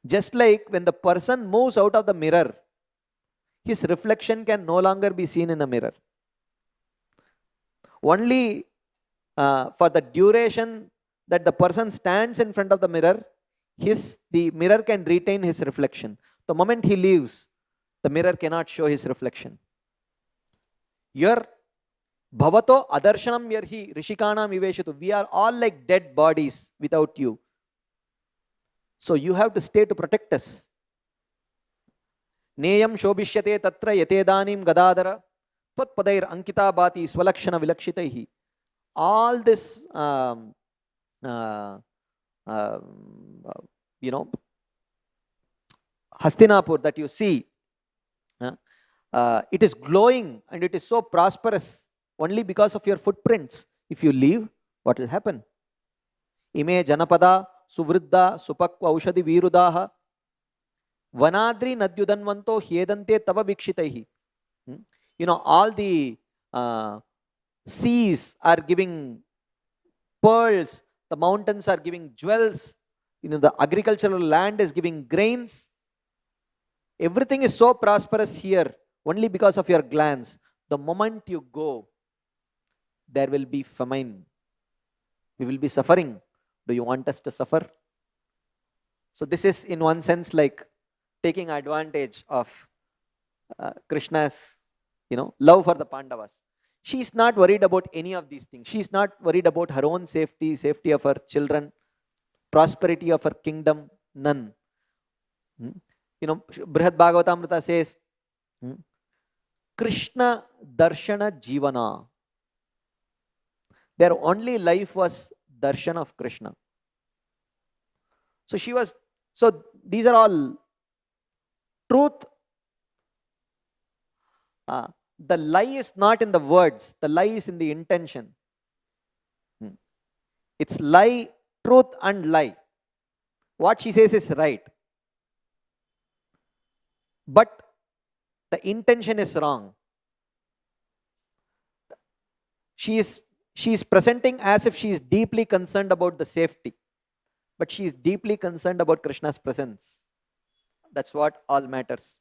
just like when the person moves out of the mirror, his reflection can no longer be seen in a mirror. Only for the duration that the person stands in front of the mirror, the mirror can retain his reflection. The moment he leaves, the mirror cannot show his reflection. Your bhavato adarshanam yarhi rishikanam iveshitu. We are all like dead bodies without you. So you have to stay to protect us. Neyam shobhishyate tatra yatedanim gadadara tvat padair ankita bhati swalakshana vilakshitaihi. All this you know, Hastinapur that you see, it is glowing and it is so prosperous only because of your footprints. If you leave, what will happen? Ime Janapada, Suvriddha, Supakva, Aushadi Virudaha, Vanadri Nadyudanvanto, Hyedante Tava Vikshitaihi. You know, all the seas are giving pearls, the mountains are giving jewels, you know, the agricultural land is giving grains. Everything is so prosperous here only because of your glance. The moment you go, there will be famine. We will be suffering. Do you want us to suffer? So this is in one sense like taking advantage of Krishna's, you know, love for the Pandavas. She is not worried about any of these things. She is not worried about her own safety, safety of her children, prosperity of her kingdom, none. You know, Brihad Bhagavatamrita says, Krishna Darshana Jivana. Their only life was darshan of Krishna. So she was, so these are all truth. The lie is not in the words, the lie is in the intention. It's lie, truth and lie. What she says is right. But the intention is wrong. She is presenting as if she is deeply concerned about the safety. But she is deeply concerned about Krishna's presence. That's what all matters.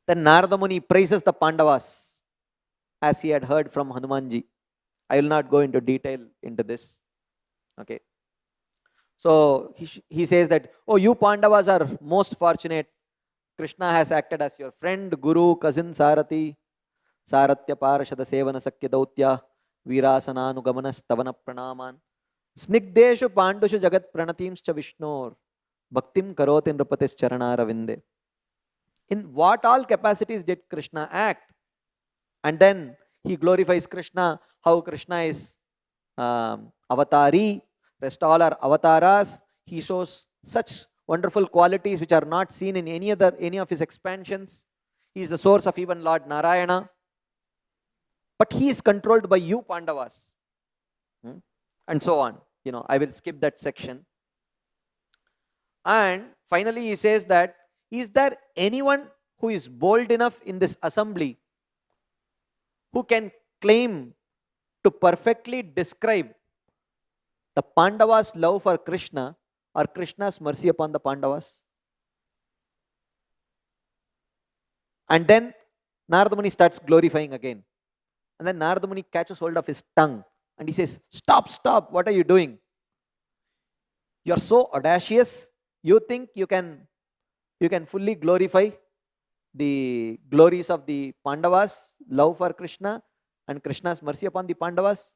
Then Narada Muni praises the Pandavas as he had heard from Hanumanji. I will not go into detail into this. Okay. So he says that, oh, you Pandavas are most fortunate. Krishna has acted as your friend, guru, cousin, Sarati, Saratya Parashada Sevana Sakya Dautya, Virasananugamana Stavana Pranaman, Snigdeshu Pandushu Jagat Pranatimscha Vishnor, Bhaktim Karoti Nrupatis Charana Ravinde. In what all capacities did Krishna act? And then he glorifies Krishna, how Krishna is avatari, rest all are avataras. He shows such wonderful qualities which are not seen in any of his expansions. He is the source of even Lord Narayana. But he is controlled by you Pandavas. And so on. You know, I will skip that section. And finally he says that, is there anyone who is bold enough in this assembly who can claim to perfectly describe the Pandavas' love for Krishna or Krishna's mercy upon the Pandavas? And then Narada Muni starts glorifying again. And then Narada Muni catches hold of his tongue and he says, stop, stop, what are you doing? You are so audacious. You think you can fully glorify the glories of the Pandavas, love for Krishna and Krishna's mercy upon the Pandavas?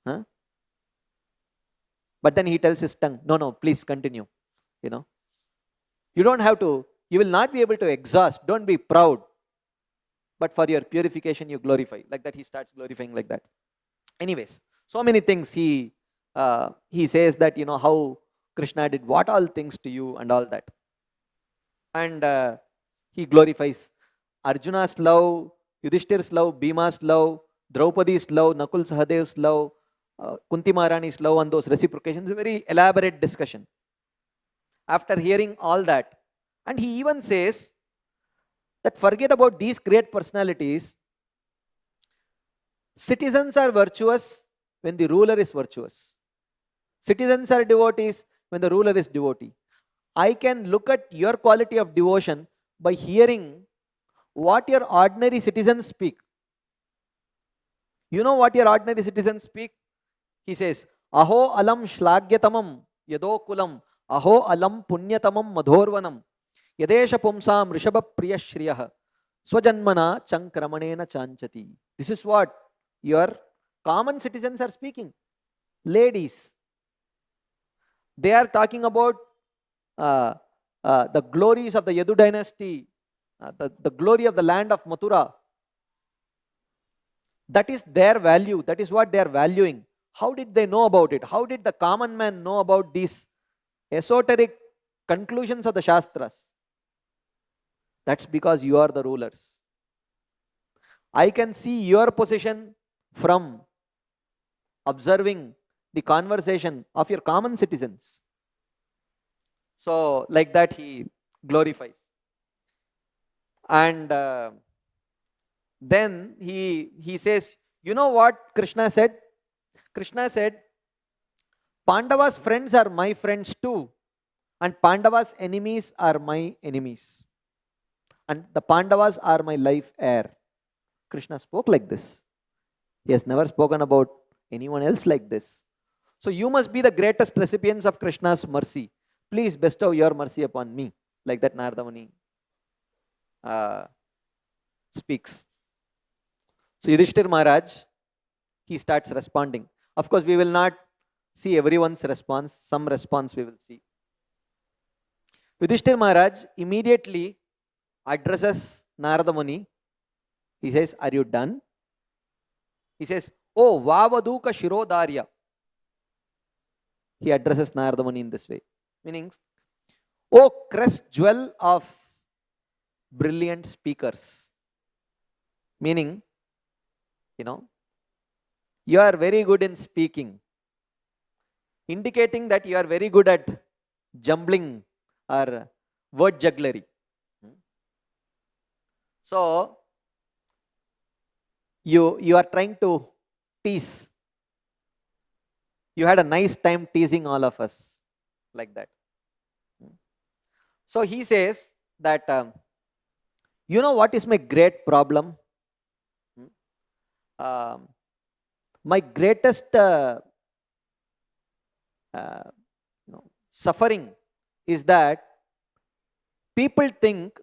Huh? But then he tells his tongue, no, please continue. You know, you don't have to, you will not be able to exhaust. Don't be proud. But for your purification, you glorify. Like that, he starts glorifying like that. Anyways, so many things he says that, you know, how Krishna did what all things to you and all that. And he glorifies Arjuna's love, Yudhishthir's love, Bhima's love, Draupadi's love, Nakul Sahadev's love, Kunti Maharani's love, and those reciprocations. A very elaborate discussion. After hearing all that, and he even says that forget about these great personalities. Citizens are virtuous when the ruler is virtuous. Citizens are devotees when the ruler is devotee. I can look at your quality of devotion by hearing what your ordinary citizens speak. You know what your ordinary citizens speak? He says, Aho alam shlagyatamam yadokulam, Aho alam punyatamam madhorvanam, Yadesha pumsam rishabha priyashriyah, Swajanmana chankramanena chanchati. This is what your common citizens are speaking. Ladies. They are talking about the glories of the Yadu dynasty, the glory of the land of Mathura. That is their value. That is what they are valuing. How did they know about it? How did the common man know about these esoteric conclusions of the Shastras? That's because you are the rulers. I can see your position from observing the conversation of your common citizens. So, like that, he glorifies. And then he says, you know what Krishna said? Krishna said, Pandava's friends are my friends too, and Pandava's enemies are my enemies. And the Pandavas are my life heir. Krishna spoke like this. He has never spoken about anyone else like this. So you must be the greatest recipients of Krishna's mercy. Please bestow your mercy upon me. Like that Narada Muni speaks. So Yudhishthir Maharaj, he starts responding. Of course, we will not see everyone's response. Some response we will see. Yudhishthir Maharaj immediately addresses Narada Muni. He says, are you done? He says, oh, Vavaduka Shirodarya. He addresses Narada Muni in this way. Meaning, oh, crest jewel of brilliant speakers. Meaning, you are very good in speaking. Indicating that you are very good at jumbling or word jugglery. So, you are trying to tease. You had a nice time teasing all of us like that. So he says that, you know what is my great problem? My greatest suffering is that people think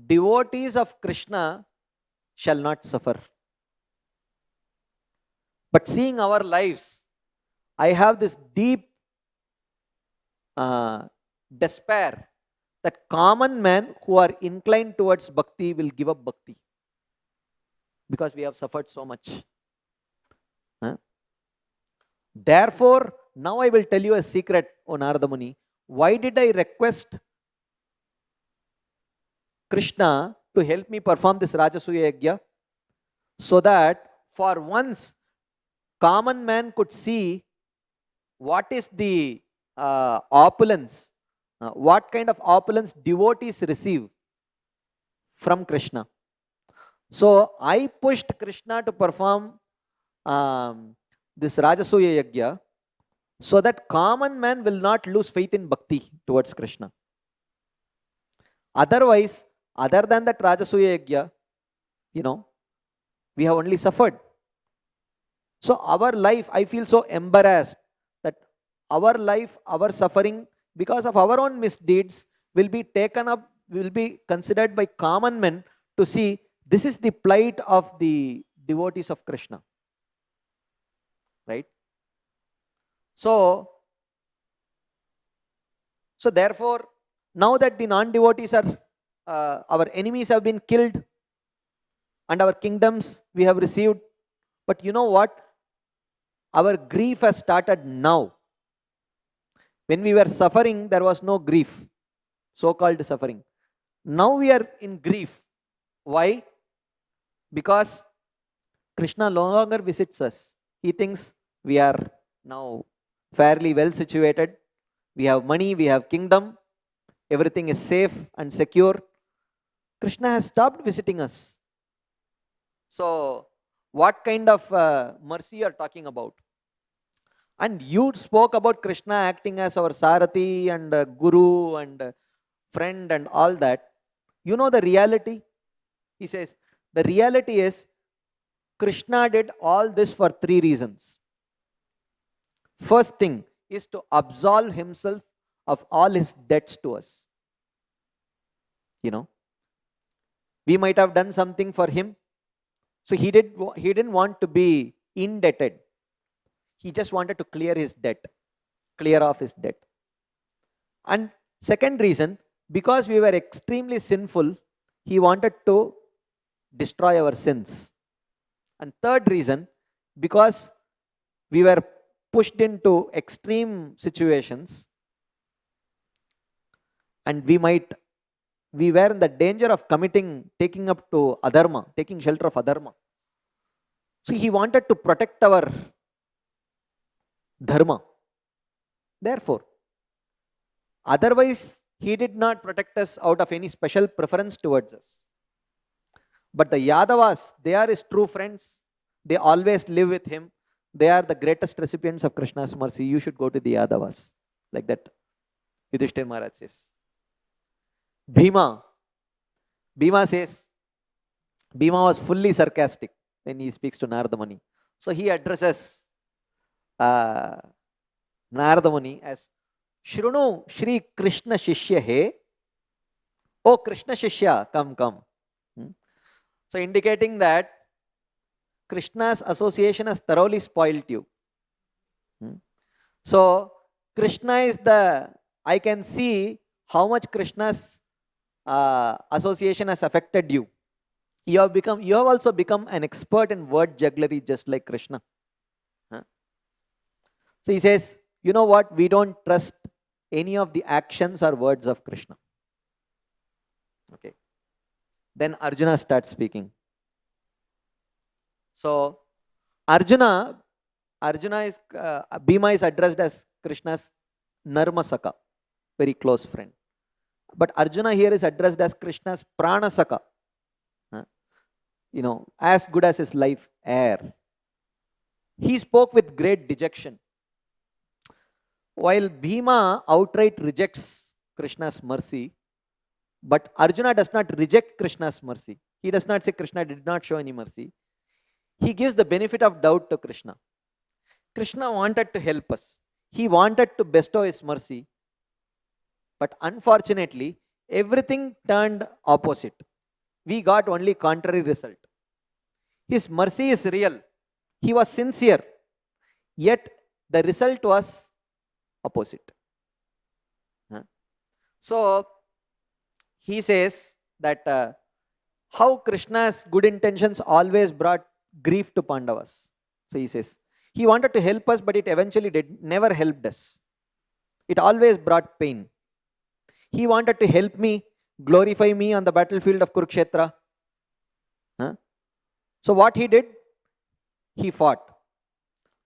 devotees of Krishna shall not suffer. But seeing our lives, I have this deep despair that common men who are inclined towards bhakti will give up bhakti because we have suffered so much. Therefore, now I will tell you a secret, O Narada Muni. Why did I request Krishna to help me perform this Rajasuya Yajna? So that for once, common man could see what is the opulence, what kind of opulence devotees receive from Krishna. So I pushed Krishna to perform this Rajasuya Yajna so that common man will not lose faith in bhakti towards Krishna. Otherwise, other than that Rajasuya Yajna, we have only suffered. So our life, I feel so embarrassed that our life, our suffering, because of our own misdeeds, will be taken up, will be considered by common men to see this is the plight of the devotees of Krishna. Right? So therefore, now that the non-devotees are, our enemies have been killed and our kingdoms we have received, but you know what? Our grief has started now. When we were suffering, there was no grief, so-called suffering. Now we are in grief. Why? Because Krishna no longer visits us. He thinks we are now fairly well situated. We have money, we have kingdom. Everything is safe and secure. Krishna has stopped visiting us. So, what kind of mercy you are talking about? And you spoke about Krishna acting as our Sarathi and Guru and friend and all that. You know the reality? He says, the reality is Krishna did all this for 3 reasons. First thing is to absolve himself of all his debts to us. We might have done something for him. So he didn't want to be indebted. He just wanted to clear his debt, clear off his debt. And second reason, because we were extremely sinful, he wanted to destroy our sins. And third reason, because we were pushed into extreme situations, and we were in the danger of taking up to adharma, taking shelter of adharma. So he wanted to protect our dharma. Therefore, otherwise he did not protect us out of any special preference towards us. But the Yadavas, they are his true friends. They always live with him. They are the greatest recipients of Krishna's mercy. You should go to the Yadavas. Like that, Yudhishthir Maharaj says. Bhima says, Bhima was fully sarcastic when he speaks to Narada Muni. So he addresses Narada Muni as Shrunu Shri Krishna Shishya He. Oh Krishna Shishya, come. So indicating that Krishna's association has thoroughly spoiled you. So Krishna is I can see how much Krishna's association has affected you. You have also become an expert in word jugglery just like Krishna. So he says, you know what? We don't trust any of the actions or words of Krishna. Okay. Then Arjuna starts speaking. So Arjuna is, Bhima is addressed as Krishna's Narmasaka, very close friend. But Arjuna here is addressed as Krishna's Pranasaka, as good as his life air. He spoke with great dejection. While Bhima outright rejects Krishna's mercy, but Arjuna does not reject Krishna's mercy. He does not say Krishna did not show any mercy. He gives the benefit of doubt to Krishna. Krishna wanted to help us. He wanted to bestow his mercy. But unfortunately, everything turned opposite. We got only contrary result. His mercy is real. He was sincere. Yet the result was opposite. So he says that how Krishna's good intentions always brought grief to Pandavas. So he says, he wanted to help us, but it eventually never helped us. It always brought pain. He wanted to help me, glorify me on the battlefield of Kurukshetra. So what he did? He fought.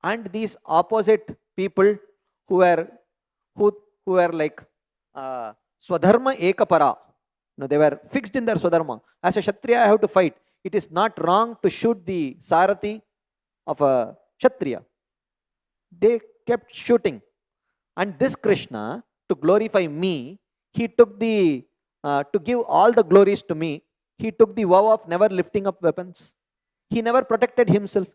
And these opposite people who were like Swadharma Ekapara, they were fixed in their Swadharma. As a Kshatriya, I have to fight. It is not wrong to shoot the Sarathi of a Kshatriya. They kept shooting. And this Krishna, to glorify me, he took to give all the glories to me, he took the vow of never lifting up weapons. He never protected himself.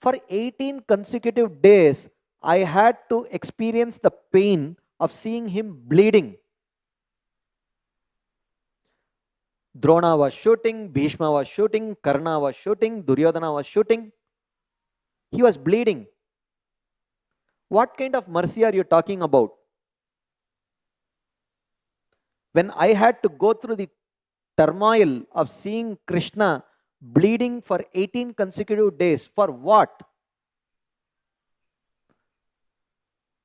For 18 consecutive days, I had to experience the pain of seeing him bleeding. Drona was shooting, Bhishma was shooting, Karna was shooting, Duryodhana was shooting. He was bleeding. What kind of mercy are you talking about? When I had to go through the turmoil of seeing Krishna bleeding for 18 consecutive days, for what?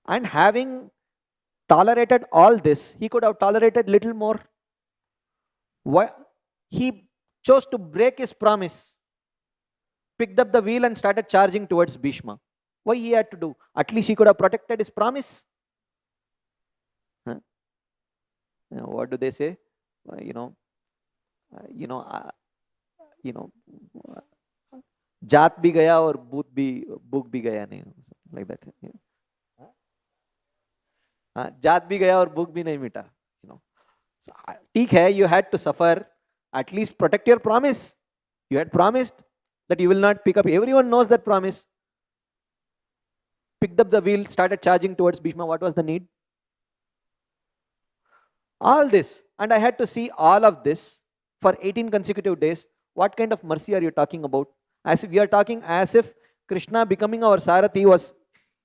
And having tolerated all this, he could have tolerated little more. Why? He chose to break his promise, picked up the wheel and started charging towards Bhishma. Why he had to do? At least he could have protected his promise. What do they say? जात भी गया और भूख भी गया नहीं, like that. जात भी गया और भूख भी नहीं मिटा. ठीक है, you had to suffer. At least protect your promise. You had promised that you will not pick up. Everyone knows that promise. Picked up the wheel, started charging towards Bhishma. What was the need? All this, and I had to see all of this for 18 consecutive days. What kind of mercy are you talking about? As if we are talking as if Krishna becoming our Sarathi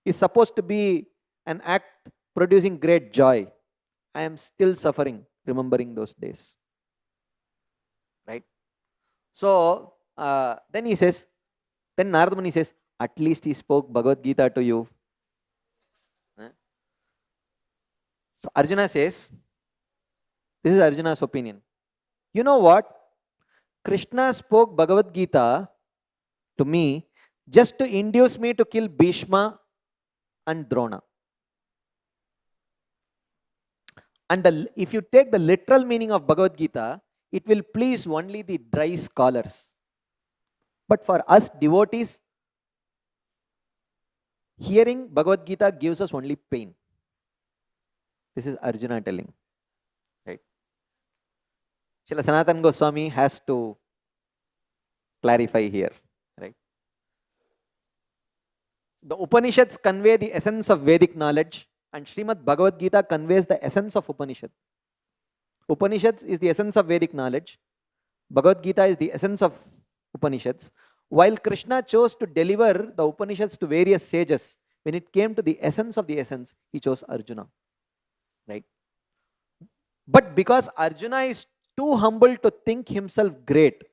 is supposed to be an act producing great joy. I am still suffering remembering those days. Right? So then Narada Muni says, at least he spoke Bhagavad Gita to you. Arjuna says, this is Arjuna's opinion. You know what? Krishna spoke Bhagavad Gita to me just to induce me to kill Bhishma and Drona. And if you take the literal meaning of Bhagavad Gita, it will please only the dry scholars. But for us devotees, hearing Bhagavad Gita gives us only pain. This is Arjuna telling. Right? Srila Sanatana Goswami has to clarify here. Right? The Upanishads convey the essence of Vedic knowledge, and Srimad Bhagavad Gita conveys the essence of Upanishad. Upanishads is the essence of Vedic knowledge. Bhagavad Gita is the essence of Upanishads. While Krishna chose to deliver the Upanishads to various sages, when it came to the essence of the essence, he chose Arjuna. Right? But because Arjuna is too humble to think himself great,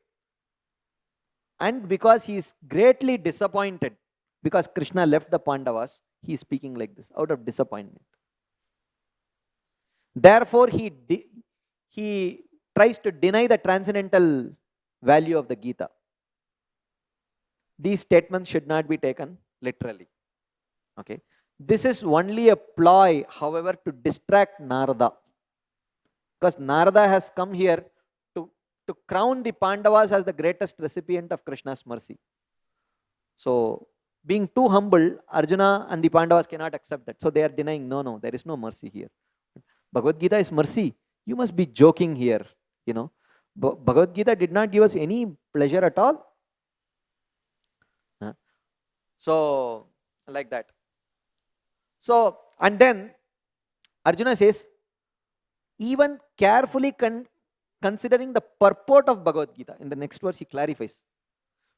and because he is greatly disappointed because Krishna left the Pandavas, he is speaking like this out of disappointment. Therefore, he tries to deny the transcendental value of the Gita. These statements should not be taken literally. Okay. This is only a ploy, however, to distract Narada. Because Narada has come here to crown the Pandavas as the greatest recipient of Krishna's mercy. So, being too humble, Arjuna and the Pandavas cannot accept that. So, they are denying, no, there is no mercy here. Bhagavad Gita is mercy. You must be joking here. You know, Bhagavad Gita did not give us any pleasure at all. So, like that. So, and then Arjuna says, even carefully considering the purport of Bhagavad Gita, in the next verse he clarifies.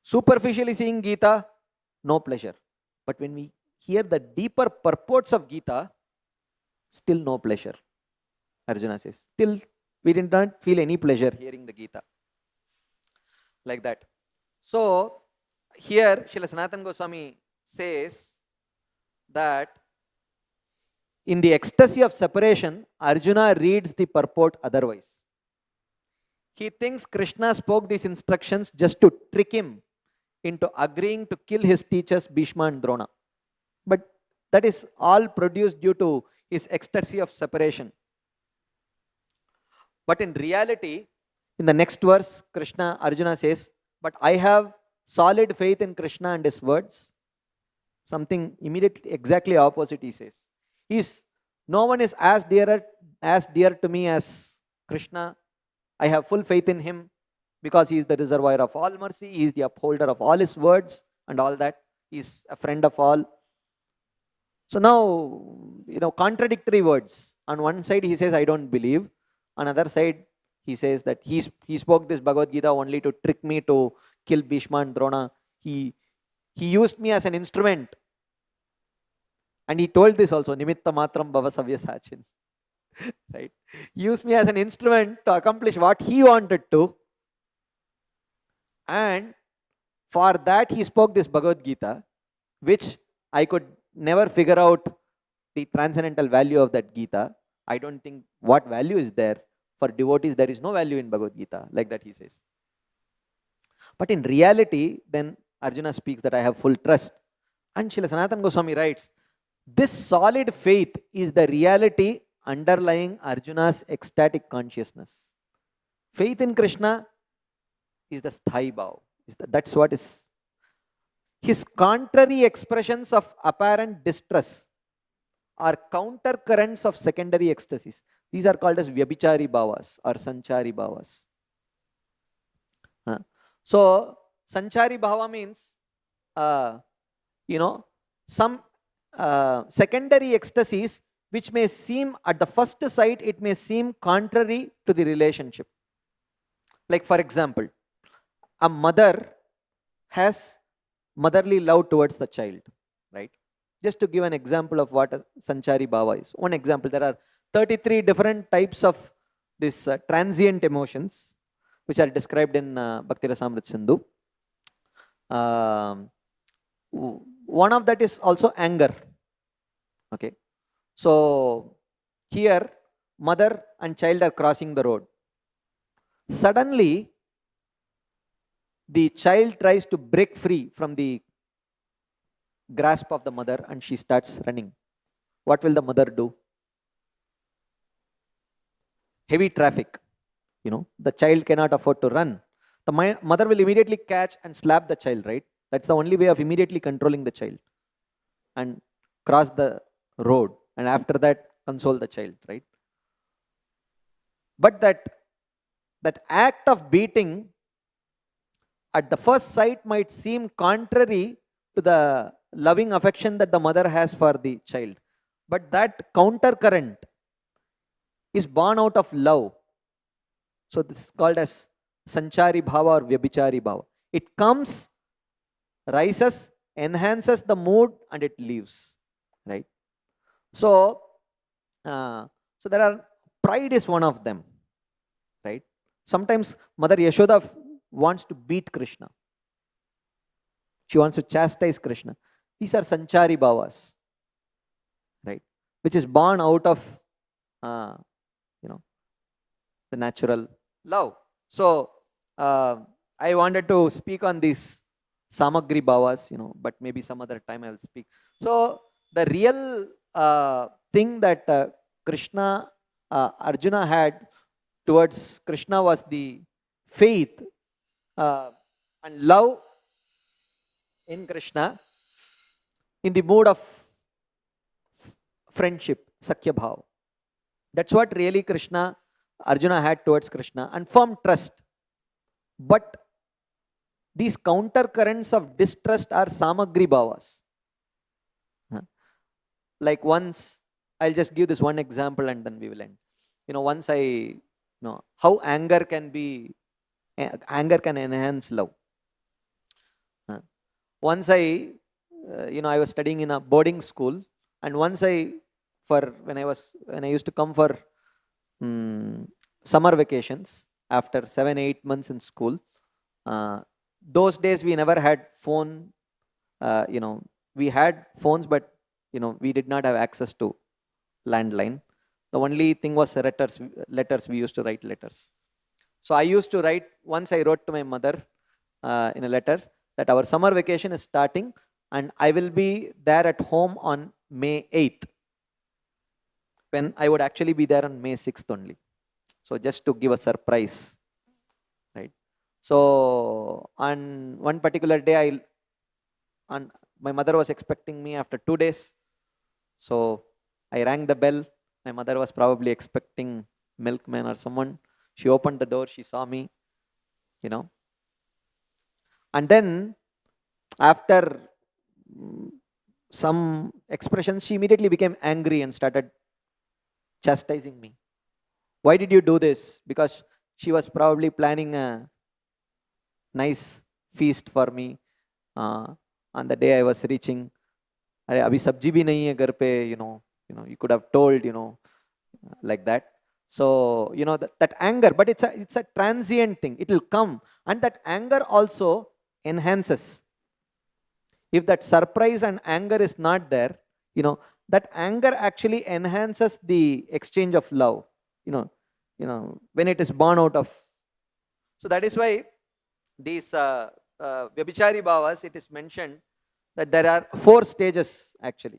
Superficially seeing Gita, no pleasure. But when we hear the deeper purports of Gita, still no pleasure. Arjuna says, still we did not feel any pleasure hearing the Gita. Like that. So, here Srila Sanatana Goswami says that in the ecstasy of separation, Arjuna reads the purport otherwise. He thinks Krishna spoke these instructions just to trick him into agreeing to kill his teachers Bhishma and Drona. But that is all produced due to his ecstasy of separation. But in reality, in the next verse, Arjuna says, but I have solid faith in Krishna and his words. Something immediately exactly opposite he says. No one is as dear to me as Krishna. I have full faith in him because he is the reservoir of all mercy. He is the upholder of all his words and all that. He is a friend of all. So now, contradictory words. On one side he says, I don't believe. On the other side, he says that he spoke this Bhagavad Gita only to trick me to kill Bhishma and Drona. He used me as an instrument. And he told this also, Nimitta Matram Bhava Savyasachin. Right? He used me as an instrument to accomplish what he wanted to. And for that he spoke this Bhagavad Gita, which I could never figure out the transcendental value of that Gita. I don't think what value is there. For devotees, there is no value in Bhagavad Gita. Like that he says. But in reality, then Arjuna speaks that I have full trust. And Srila Sanatana Goswami writes, this solid faith is the reality underlying Arjuna's ecstatic consciousness. Faith in Krishna is the sthai bhav. That's what is. His contrary expressions of apparent distress are counter currents of secondary ecstasies. These are called as vyabhichari bhavas or sanchari bhavas. So, sanchari bhava means, some secondary ecstasies which may seem, at the first sight, it may seem contrary to the relationship. Like for example, a mother has motherly love towards the child, right? Just to give an example of what a sanchari bhava is. One example, there are 33 different types of this transient emotions which are described in Bhakti Rasamrita Sindhu. One of that is also anger. Okay. So, Here, mother and child are crossing the road. Suddenly, the child tries to break free from the grasp of the mother and she starts running. What will the mother do? Heavy traffic. The child cannot afford to run. The mother will immediately catch and slap the child, right? That's the only way of immediately controlling the child and cross the road. And after that, console the child, right? But that act of beating at the first sight might seem contrary to the loving affection that the mother has for the child. But that counter current is born out of love. So this is called as Sanchari Bhava or Vyabhichari Bhava. It comes, rises, enhances the mood, and it leaves. Right? So there are, pride is one of them. Right? Sometimes Mother Yashoda wants to beat Krishna. She wants to chastise Krishna. These are Sanchari Bhavas. Right? Which is born out of the natural love. So I wanted to speak on these Samagri Bhavas, but maybe some other time I will speak. So the real thing that Arjuna had towards Krishna was the faith and love in Krishna in the mood of friendship, Sakhya Bhav. That's what really Arjuna had towards Krishna, and firm trust. But these counter currents of distrust are Samagri Bhavas. Like once, I'll just give this one example and then we will end. Once how anger can enhance love. Once I was studying in a boarding school, and once when I used to come for summer vacations after 7-8 months in school. Those days we never had phone. We had phones, but we did not have access to landline. The only thing was letters. We used to write letters. So I used to write. Once I wrote to my mother in a letter that our summer vacation is starting and I will be there at home on May 8th. When I would actually be there on May 6th only. So just to give a surprise, right? So on one particular day, my mother was expecting me after 2 days. So I rang the bell. My mother was probably expecting milkman or someone. She opened the door. She saw me, And then after some expressions, she immediately became angry and started chastising me. Why did you do this? Because she was probably planning a nice feast for me on the day I was reaching. Abhi sabji bhi nahi hai ghar pe, you could have told, like that. So, that anger, but it's a transient thing. It will come. And that anger also enhances. If that surprise and anger is not there, that anger actually enhances the exchange of love, when it is born out of. So that is why these Vyabhichari Bhavas, it is mentioned that there are 4 stages actually.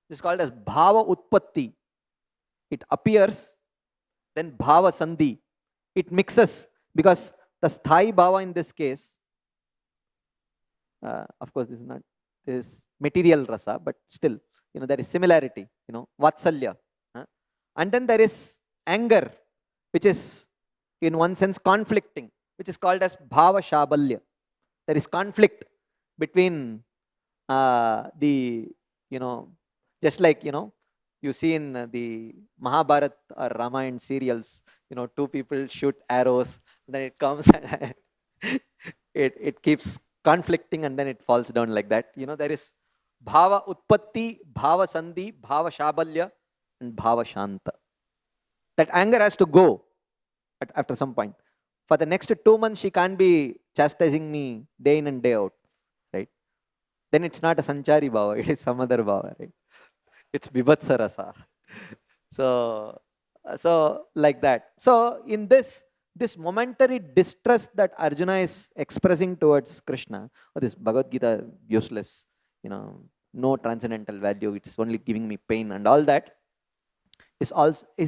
This is called as Bhava Utpatti. It appears, then Bhava Sandhi. It mixes, because the Sthai Bhava in this case, of course this is material rasa, but still, there is similarity, Vatsalya. And then there is anger, which is in one sense conflicting, which is called as Bhava Shabalya. There is conflict between just like, you see in the Mahabharat or Ramayana serials, 2 people shoot arrows, then it comes and it keeps conflicting and then it falls down like that. There is Bhava Utpatti, Bhava Sandhi, Bhava Shabalya, and Bhava Shanta. That anger has to go after some point. For the next 2 months, she can't be chastising me day in and day out, right? Then it's not a Sanchari Bhava, it is some other Bhava, right? It's Vibhatsa Rasa. So like that. So in this momentary distress that Arjuna is expressing towards Krishna, or this Bhagavad Gita useless, no transcendental value, it's only giving me pain and all that, is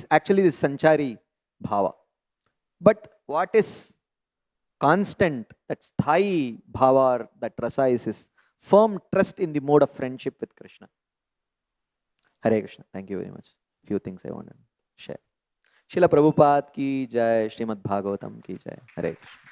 actually the Sanchari Bhava. But what is constant, that sthai bhava, or that rasa, is his firm trust in the mode of friendship with Krishna. Hare Krishna. Thank you very much. Few things I want to share. Srila Prabhupada ki jai, Srimad Bhagavatam ki jai. Hare Krishna.